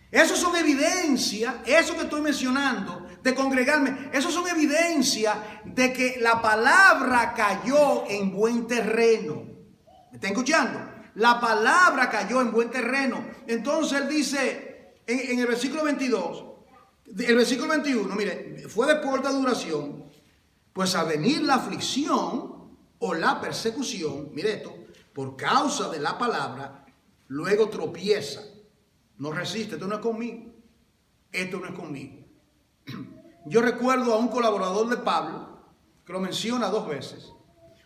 Eso son evidencias, eso que estoy mencionando, de congregarme, eso son evidencias de que la palabra cayó en buen terreno. ¿Me está escuchando? La palabra cayó en buen terreno. Entonces él dice en el versículo 22, el versículo 21, mire, fue de corta duración, pues a venir la aflicción o la persecución, mire esto, por causa de la palabra, luego tropieza. No resiste, esto no es conmigo. Esto no es conmigo. Yo recuerdo a un colaborador de Pablo, que lo menciona 2 veces.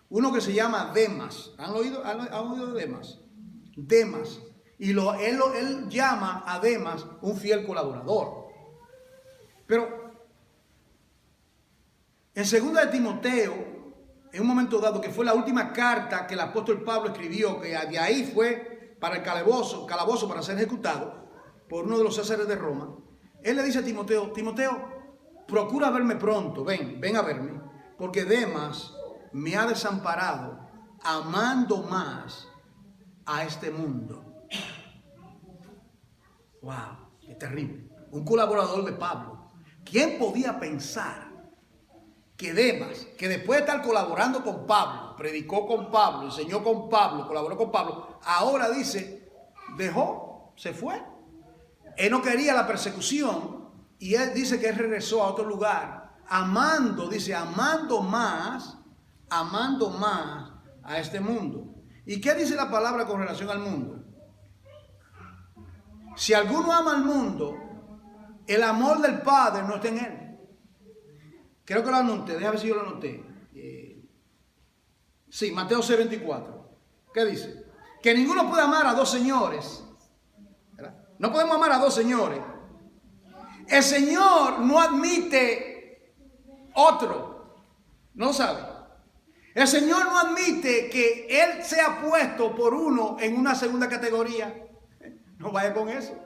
Uno que se llama Demas. ¿Han oído de Demas? Demas. Y él llama a Demas un fiel colaborador. Pero en 2 de Timoteo, en un momento dado, que fue la última carta que el apóstol Pablo escribió, que de ahí fue para el calabozo para ser ejecutado por uno de los césares de Roma, él le dice a Timoteo, procura verme pronto, ven a verme, porque Demas me ha desamparado amando más a este mundo. Wow, qué terrible. Un colaborador de Pablo. ¿Quién podía pensar que Demas, que después de estar colaborando con Pablo, predicó con Pablo, enseñó con Pablo, colaboró con Pablo, ahora dice, se fue? Él no quería la persecución y él dice que él regresó a otro lugar, amando más a este mundo. ¿Y qué dice la palabra con relación al mundo? Si alguno ama al mundo, el amor del Padre no está en él. Creo que lo anoté, déjame ver si yo lo anoté. Sí, Mateo 6:24. ¿Qué dice? Que ninguno puede amar a 2 señores. ¿Verdad? No podemos amar a 2 señores. El Señor no admite otro. ¿No sabe? El Señor no admite que Él sea puesto por uno en una segunda categoría. No vaya con eso.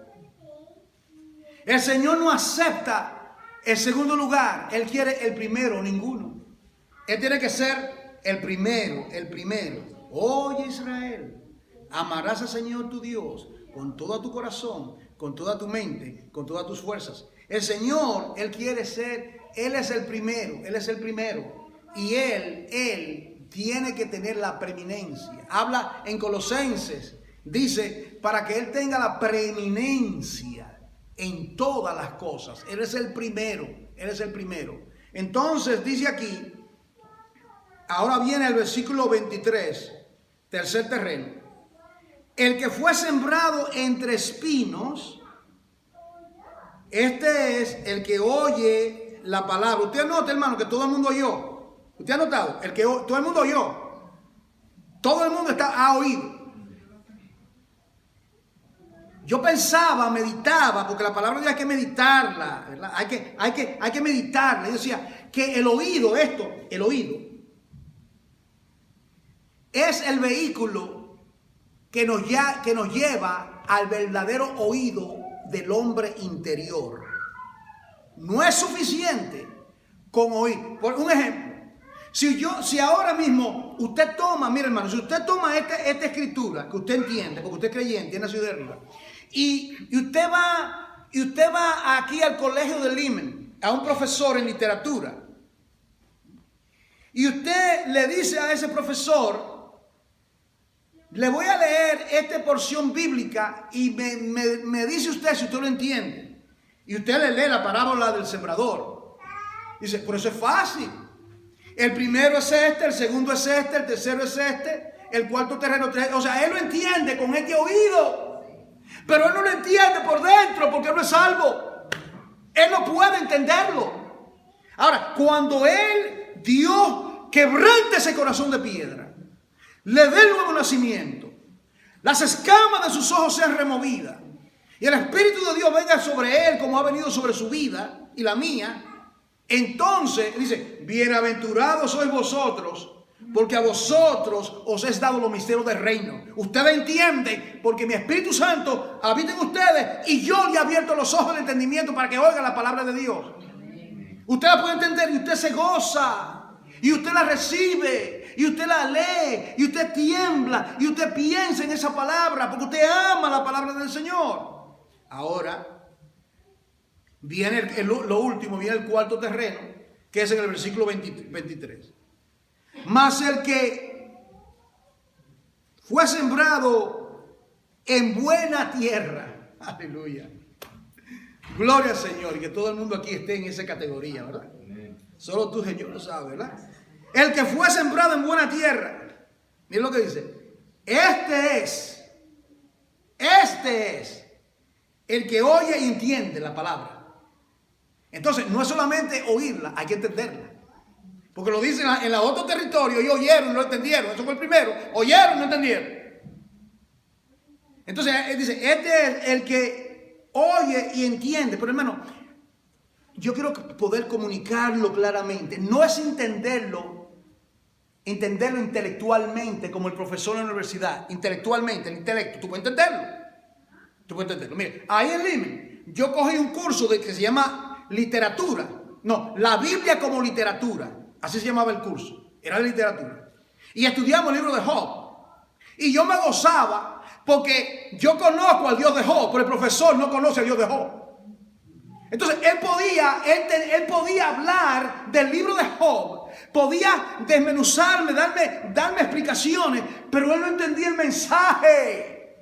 El Señor no acepta el segundo lugar. Él quiere el primero, ninguno. Él tiene que ser el primero. Oye Israel, amarás al Señor tu Dios con todo tu corazón, con toda tu mente, con todas tus fuerzas. El Señor, Él quiere ser, Él es el primero. Y Él tiene que tener la preeminencia. Habla en Colosenses, dice, para que Él tenga la preeminencia en todas las cosas. Él es el primero. Entonces dice aquí, ahora viene el versículo 23, tercer terreno. El que fue sembrado entre espinos, este es el que oye la palabra. Usted nota, hermano, que todo el mundo oyó. ¿Usted ha notado? Todo el mundo oyó. Todo el mundo ha oído. Yo pensaba, meditaba, porque la palabra de Dios hay que meditarla, ¿verdad? Hay que meditarla. Yo decía que el oído es el vehículo que nos lleva al verdadero oído del hombre interior. No es suficiente con oír. Por un ejemplo, si ahora mismo usted toma, mire hermano, si usted toma esta escritura que usted entiende, porque usted es creyente, es nacido de arriba, y usted va aquí al colegio de Limen, a un profesor en literatura, y usted le dice a ese profesor, le voy a leer esta porción bíblica y me dice usted si usted lo entiende, y usted le lee la parábola del sembrador, dice, por eso es fácil. El primero es este, el segundo es este, el tercero es este, el cuarto terreno, o sea, él lo entiende con este oído. Pero él no lo entiende por dentro porque él no es salvo. Él no puede entenderlo. Ahora, cuando Dios quebrante ese corazón de piedra, le dé el nuevo nacimiento, las escamas de sus ojos sean removidas y el Espíritu de Dios venga sobre él como ha venido sobre su vida y la mía, entonces dice, bienaventurados sois vosotros porque a vosotros os es dado los misterios del reino. Ustedes entienden, porque mi Espíritu Santo habita en ustedes y yo le he abierto los ojos del entendimiento para que oigan la palabra de Dios. Usted la puede entender y usted se goza y usted la recibe y usted la lee y usted tiembla y usted piensa en esa palabra porque usted ama la palabra del Señor. Ahora viene lo último, viene el cuarto terreno, que es en el versículo 23. Mas el que fue sembrado en buena tierra, aleluya, gloria al Señor, y que todo el mundo aquí esté en esa categoría, ¿verdad? Solo tú, Señor, lo sabes, ¿verdad? El que fue sembrado en buena tierra, miren lo que dice, este es el que oye y entiende la palabra. Entonces, no es solamente oírla, hay que entenderla. Porque lo dicen en la otro territorio y oyeron y no entendieron. Eso fue el primero. Oyeron y no entendieron. Entonces, él dice, este es el que oye y entiende. Pero hermano, yo quiero poder comunicarlo claramente. No es entenderlo intelectualmente como el profesor en la universidad. Intelectualmente, el intelecto. Tú puedes entenderlo. Mire, ahí en Lima, yo cogí un curso que se llama literatura. No, la Biblia como literatura. Así se llamaba el curso. Era de literatura. Y estudiamos el libro de Job. Y yo me gozaba porque yo conozco al Dios de Job, pero el profesor no conoce al Dios de Job. Entonces él podía hablar del libro de Job. Podía desmenuzarme, darme explicaciones, pero él no entendía el mensaje.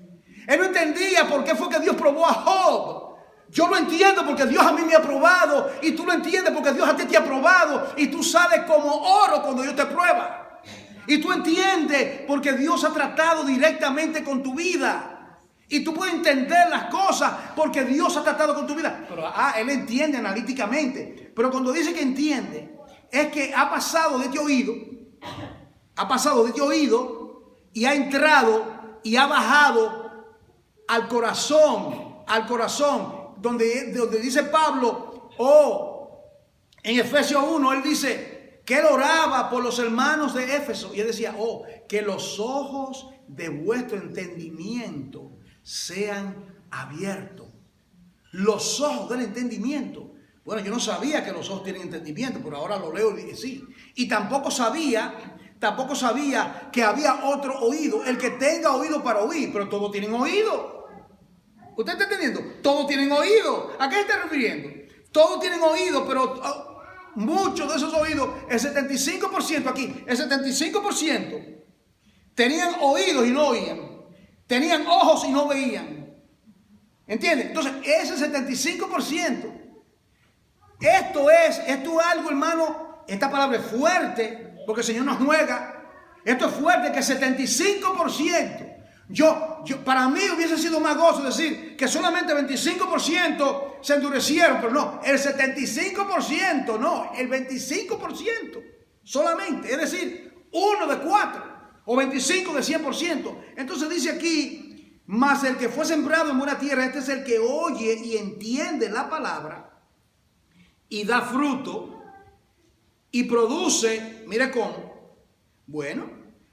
Él no entendía por qué fue que Dios probó a Job. Yo lo entiendo porque Dios a mí me ha probado y tú lo entiendes porque Dios a ti te ha probado y tú sales como oro cuando Dios te prueba. Y tú entiendes porque Dios ha tratado directamente con tu vida. Y tú puedes entender las cosas porque Dios ha tratado con tu vida. Pero Él entiende analíticamente. Pero cuando dice que entiende, es que ha pasado de este oído y ha entrado y ha bajado al corazón. Donde dice Pablo, en Efesios 1, él dice que él oraba por los hermanos de Éfeso. Y él decía, que los ojos de vuestro entendimiento sean abiertos. Los ojos del entendimiento. Bueno, yo no sabía que los ojos tienen entendimiento, pero ahora lo leo y dije sí. Y tampoco sabía que había otro oído. El que tenga oído para oír, pero todos tienen oído. ¿Usted está entendiendo? Todos tienen oído. ¿A qué se está refiriendo? Todos tienen oído, pero muchos de esos oídos, el 75% aquí, el 75% tenían oídos y no oían. Tenían ojos y no veían. ¿Entiendes? Entonces, ese 75%, esto es algo, hermano, esta palabra es fuerte, porque el Señor nos juega. Esto es fuerte, que el 75%. Para mí hubiese sido más gozo decir que solamente 25% se endurecieron, pero no, el 75%, no, el 25% solamente, es decir, 1 de 4 o 25 de 100%. Entonces dice aquí, mas el que fue sembrado en buena tierra, este es el que oye y entiende la palabra y da fruto y produce, mire cómo, bueno,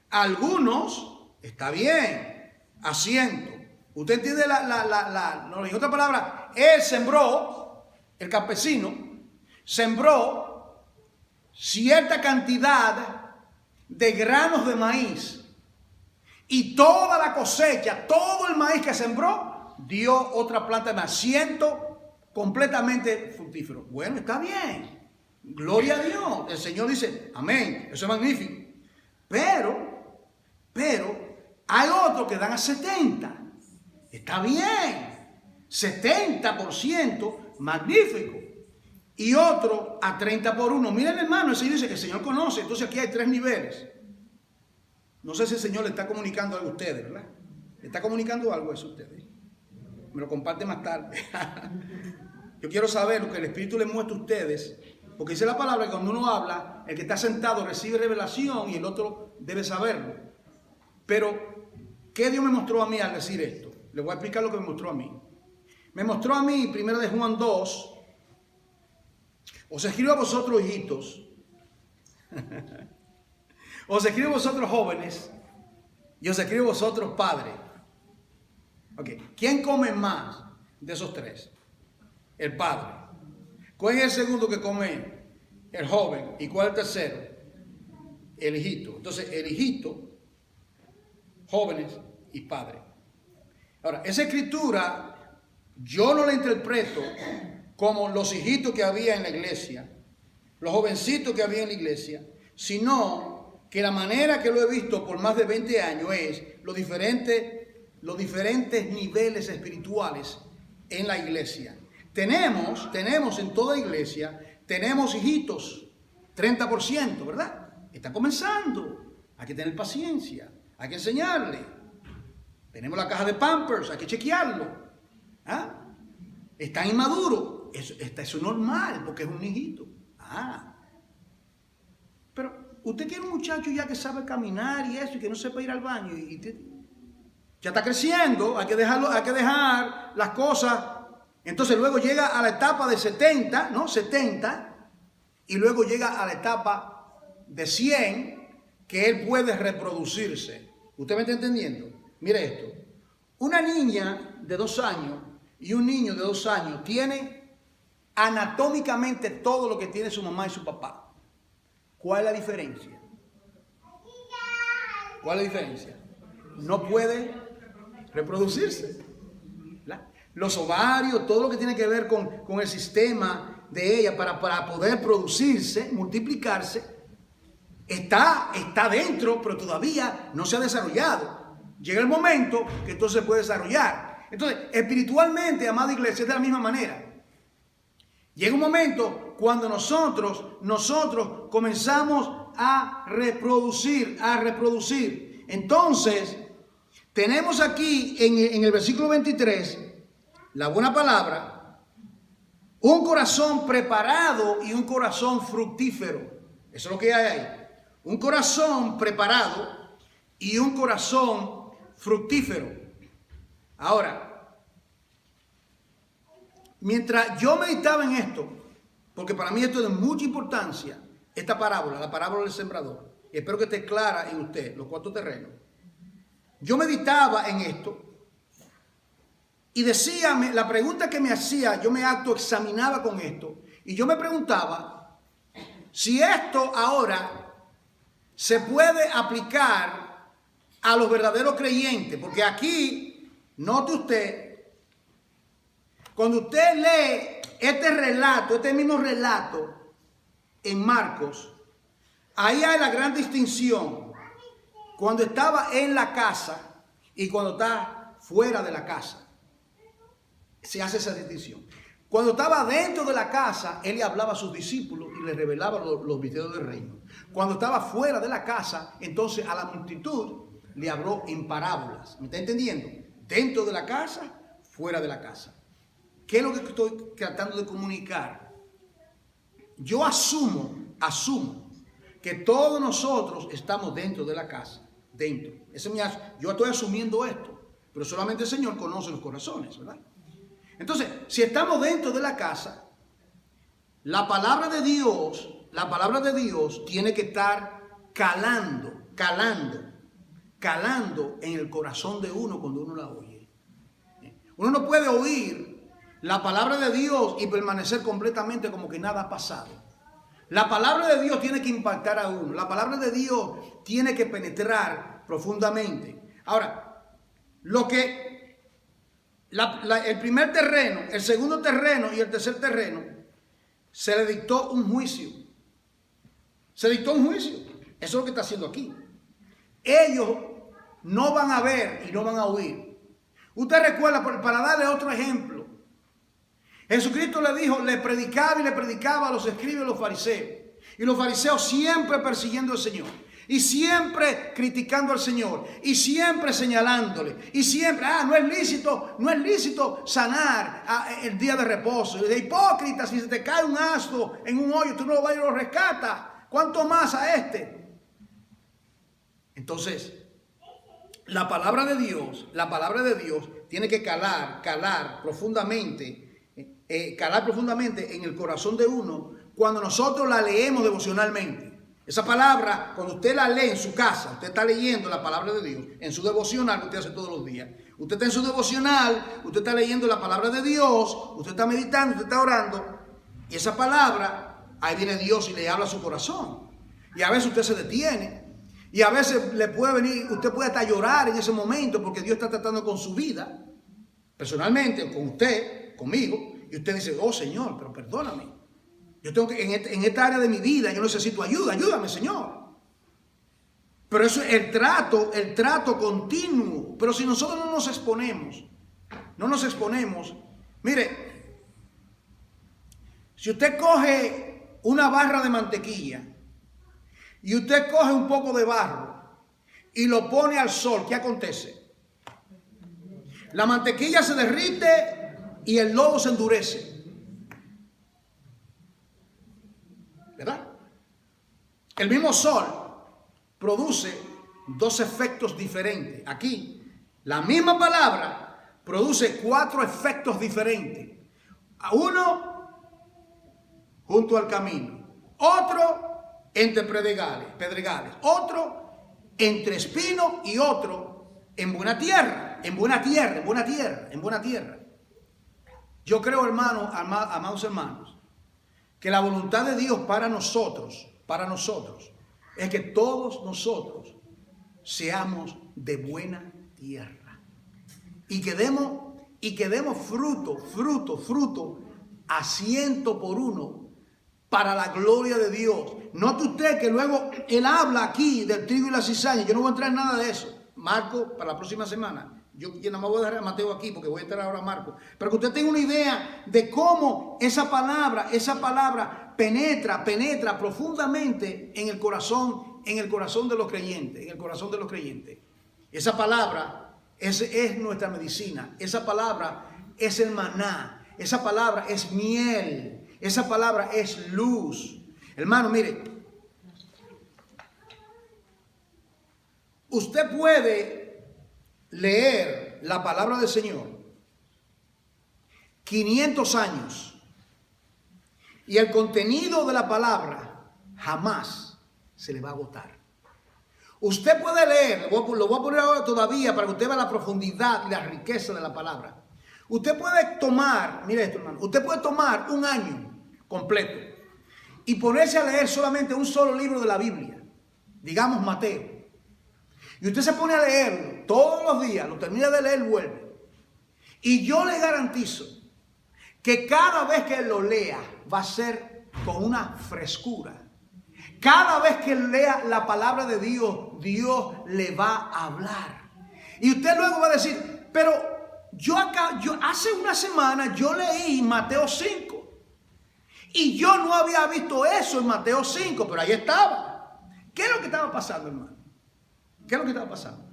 algunos, está bien, asiento. Usted entiende no, en otra palabra, él sembró, el campesino sembró cierta cantidad de granos de maíz y toda la cosecha, todo el maíz que sembró, dio otra planta de asiento completamente fructífero. Bueno, está bien, gloria a Dios. El Señor dice, amén, eso es magnífico. Pero hay otros que dan a 70. Está bien. 70%, magnífico. Y otro a 30 por 1. Miren, hermano, ese dice que el Señor conoce. Entonces aquí hay 3 niveles. No sé si el Señor le está comunicando algo a ustedes, ¿verdad? ¿Le está comunicando algo a eso a ustedes? Me lo comparte más tarde. Yo quiero saber lo que el Espíritu les muestra a ustedes. Porque dice la palabra que cuando uno habla, el que está sentado recibe revelación y el otro debe saberlo. Pero, ¿qué Dios me mostró a mí al decir esto? Les voy a explicar lo que me mostró a mí. Me mostró a mí, 1 de Juan 2, os escribo a vosotros, hijitos, Os escribo vosotros jóvenes y os escribo vosotros padres. Okay. ¿Quién come más de esos tres? El padre. ¿Cuál es el segundo que come? El joven. ¿Y cuál es el tercero? El hijito. Entonces, el hijito, jóvenes y padre. Ahora, esa escritura yo no la interpreto como los hijitos que había en la iglesia, los jovencitos que había en la iglesia, sino que la manera que lo he visto por más de 20 años es los diferentes niveles espirituales en la iglesia. Tenemos en toda iglesia, tenemos hijitos, 30%, ¿verdad? Está comenzando, hay que tener paciencia, hay que enseñarle. Tenemos la caja de Pampers, hay que chequearlo. ¿Ah? Está inmaduro, eso es normal porque es un hijito. Pero usted quiere un muchacho ya que sabe caminar y eso, y que no sepa ir al baño, ya está creciendo, hay que dejar las cosas. Entonces luego llega a la etapa de 70, y luego llega a la etapa de 100, que él puede reproducirse. ¿Usted me está entendiendo? Mire esto. Una niña de 2 años y un niño de 2 años tiene anatómicamente todo lo que tiene su mamá y su papá. ¿Cuál es la diferencia? ¿Cuál es la diferencia? No puede reproducirse. Los ovarios, todo lo que tiene que ver con el sistema de ella para poder producirse, multiplicarse, está dentro, pero todavía no se ha desarrollado. Llega el momento que entonces se puede desarrollar. Entonces, espiritualmente, amada iglesia, es de la misma manera. Llega un momento cuando nosotros comenzamos a reproducir. Entonces, tenemos aquí en el versículo 23, la buena palabra, un corazón preparado y un corazón fructífero. Eso es lo que hay ahí. Un corazón preparado y un corazón fructífero. Ahora, mientras yo meditaba en esto, porque para mí esto es de mucha importancia, esta parábola, la parábola del sembrador, y espero que esté clara en usted, los 4 terrenos. Yo meditaba en esto y decía, la pregunta que me hacía, yo me autoexaminaba con esto, y yo me preguntaba si esto ahora se puede aplicar a los verdaderos creyentes, porque aquí, note usted, cuando usted lee este mismo relato en Marcos, ahí hay la gran distinción, cuando estaba en la casa y cuando está fuera de la casa, se hace esa distinción. Cuando estaba dentro de la casa, él le hablaba a sus discípulos y les revelaba los misterios del reino. Cuando estaba fuera de la casa, entonces a la multitud le habló en parábolas. ¿Me está entendiendo? Dentro de la casa, fuera de la casa. ¿Qué es lo que estoy tratando de comunicar? Yo asumo que todos nosotros estamos dentro de la casa. Dentro. Yo estoy asumiendo esto, pero solamente el Señor conoce los corazones, ¿verdad? Entonces, si estamos dentro de la casa, la palabra de Dios tiene que estar calando en el corazón de uno cuando uno la oye. Uno no puede oír la palabra de Dios y permanecer completamente como que nada ha pasado. La palabra de Dios tiene que impactar a uno. La palabra de Dios tiene que penetrar profundamente. Ahora, el primer terreno, el segundo terreno y el tercer terreno, se le dictó un juicio. Se dictó un juicio. Eso es lo que está haciendo aquí. Ellos no van a ver y no van a oír. Usted recuerda, para darle otro ejemplo, Jesucristo le predicaba a los escribas y a los fariseos. Y los fariseos siempre persiguiendo al Señor. Y siempre criticando al Señor. Y siempre señalándole. Y siempre, no es lícito sanar el día de reposo. De hipócrita, si se te cae un asno en un hoyo, tú no lo vas y lo rescatas. ¿Cuánto más a este? Entonces, la palabra de Dios tiene que calar profundamente en el corazón de uno cuando nosotros la leemos devocionalmente. Esa palabra, cuando usted la lee en su casa, usted está leyendo la palabra de Dios, en su devocional que usted hace todos los días. Usted está en su devocional, usted está leyendo la palabra de Dios, usted está meditando, usted está orando, y esa palabra, ahí viene Dios y le habla a su corazón. Y a veces usted se detiene, y a veces le puede venir, usted puede hasta llorar en ese momento porque Dios está tratando con su vida, personalmente, con usted, conmigo, y usted dice, oh Señor, pero perdóname. Yo tengo que, en esta área de mi vida, yo necesito ayuda, ayúdame, Señor. Pero eso es el trato continuo. Pero si nosotros no nos exponemos, mire, si usted coge una barra de mantequilla y usted coge un poco de barro y lo pone al sol, ¿qué acontece? La mantequilla se derrite y el lodo se endurece. ¿Verdad? El mismo sol produce dos efectos diferentes. Aquí, la misma palabra produce 4 efectos diferentes. Uno junto al camino, otro entre pedregales, otro entre espinos y otro en buena tierra, en buena tierra. Yo creo, amados hermanos, que la voluntad de Dios para nosotros, es que todos nosotros seamos de buena tierra y que demos fruto a 100 por 1 para la gloria de Dios. Note usted que luego él habla aquí del trigo y la cizaña. Yo no voy a entrar en nada de eso. Marco, para la próxima semana. Yo nada más voy a dejar a Mateo aquí porque voy a entrar ahora a Marco. Pero que usted tenga una idea de cómo esa palabra penetra profundamente en el corazón de los creyentes, Esa palabra es nuestra medicina. Esa palabra es el maná. Esa palabra es miel. Esa palabra es luz. Hermano, mire, usted puede leer la palabra del Señor 500 años y el contenido de la palabra jamás se le va a agotar. Usted puede leer, lo voy a poner ahora todavía para que usted vea la profundidad y la riqueza de la palabra. Usted puede tomar, mire esto, hermano, usted puede tomar un año completo y ponerse a leer solamente un solo libro de la Biblia, digamos Mateo. Y usted se pone a leerlo todos los días, lo termina de leer, vuelve. Y yo le garantizo que cada vez que lo lea va a ser con una frescura. Cada vez que lea la palabra de Dios, Dios le va a hablar. Y usted luego va a decir, pero yo hace una semana yo leí Mateo 5. Y yo no había visto eso en Mateo 5, pero ahí estaba. ¿Qué es lo que estaba pasando, hermano? ¿Qué es lo que estaba pasando?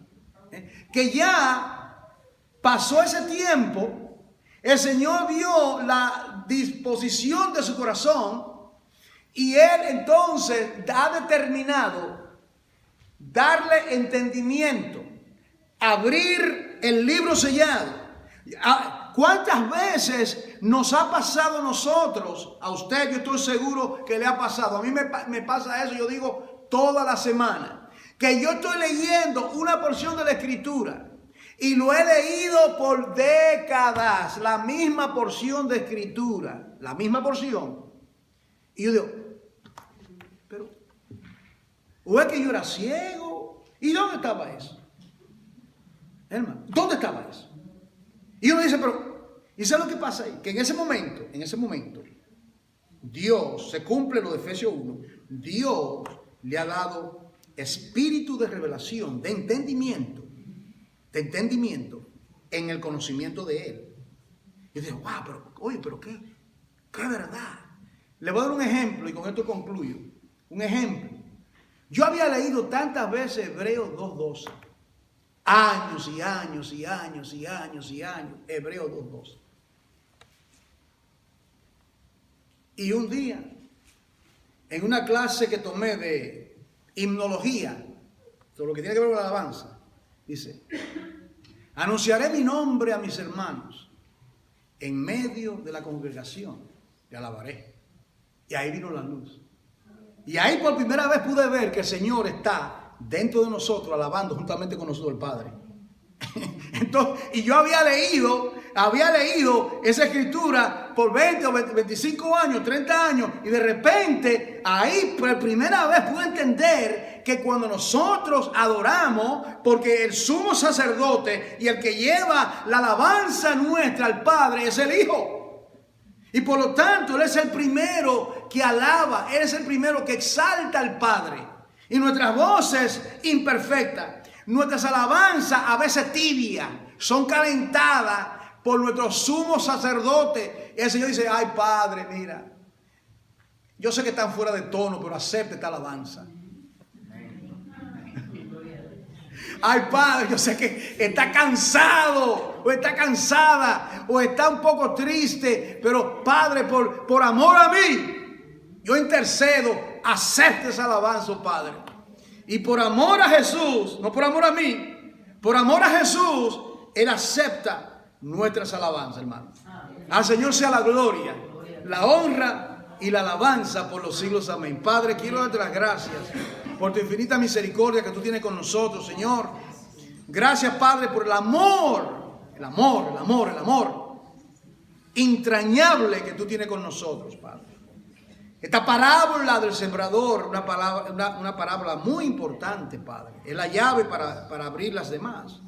Que ya pasó ese tiempo, el Señor vio la disposición de su corazón y Él entonces ha determinado darle entendimiento, abrir el libro sellado. ¿Cuántas veces nos ha pasado a nosotros? A usted yo estoy seguro que le ha pasado. A mí me pasa eso, yo digo, toda la semana. Que yo estoy leyendo una porción de la Escritura y lo he leído por décadas, la misma porción de Escritura, la misma porción. Y yo digo, pero, ¿o es que yo era ciego? ¿Y dónde estaba eso? Hermano, ¿dónde estaba eso? Y uno dice, pero, ¿y sabes lo que pasa ahí? Que en ese momento, Dios, se cumple lo de Efesios 1, Dios le ha dado espíritu de revelación, de entendimiento en el conocimiento de Él. Y yo digo, wow, pero qué verdad. Le voy a dar un ejemplo y con esto concluyo. Un ejemplo. Yo había leído tantas veces Hebreos 2:12. Años y años, Hebreos 2:12. Y un día, en una clase que tomé de himnología, todo lo que tiene que ver con la alabanza, dice, anunciaré mi nombre a mis hermanos, en medio de la congregación, te alabaré. Y ahí vino la luz. Y ahí por primera vez pude ver que el Señor está dentro de nosotros, alabando juntamente con nosotros el Padre. Entonces, y yo había leído esa escritura por 20 o 25 años, 30 años, y de repente ahí por primera vez pude entender que cuando nosotros adoramos, porque el sumo sacerdote y el que lleva la alabanza nuestra al Padre es el Hijo. Y por lo tanto, Él es el primero que alaba, Él es el primero que exalta al Padre. Y nuestras voces imperfectas, nuestras alabanzas a veces tibias, son calentadas por nuestro sumo sacerdote. Y el Señor dice, ay Padre, mira, yo sé que están fuera de tono, pero acepte esta alabanza. Ay Padre, yo sé que está cansado o está cansada o está un poco triste, pero Padre, por amor a mí, yo intercedo, acepte esa alabanza, Padre. Y por amor a Jesús, no por amor a mí, por amor a Jesús, Él acepta nuestras alabanzas, hermano. Al Señor sea la gloria, la honra y la alabanza por los siglos. Amén. Padre, quiero darte las gracias por tu infinita misericordia que tú tienes con nosotros, Señor. Gracias, Padre, por el amor entrañable que tú tienes con nosotros, Padre. Esta parábola del sembrador, una parábola muy importante, Padre. Es la llave para abrir las demás.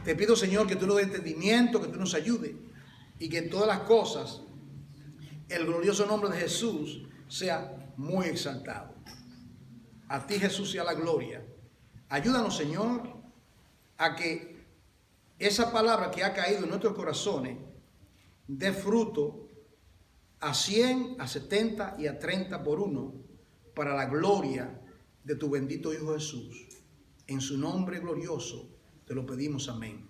Te pido, Señor, que tú nos des entendimiento, que tú nos ayudes y que en todas las cosas el glorioso nombre de Jesús sea muy exaltado. A ti, Jesús, sea la gloria. Ayúdanos, Señor, a que esa palabra que ha caído en nuestros corazones dé fruto a 100, a 70 y a 30 por uno para la gloria de tu bendito Hijo Jesús. En su nombre glorioso te lo pedimos. Amén.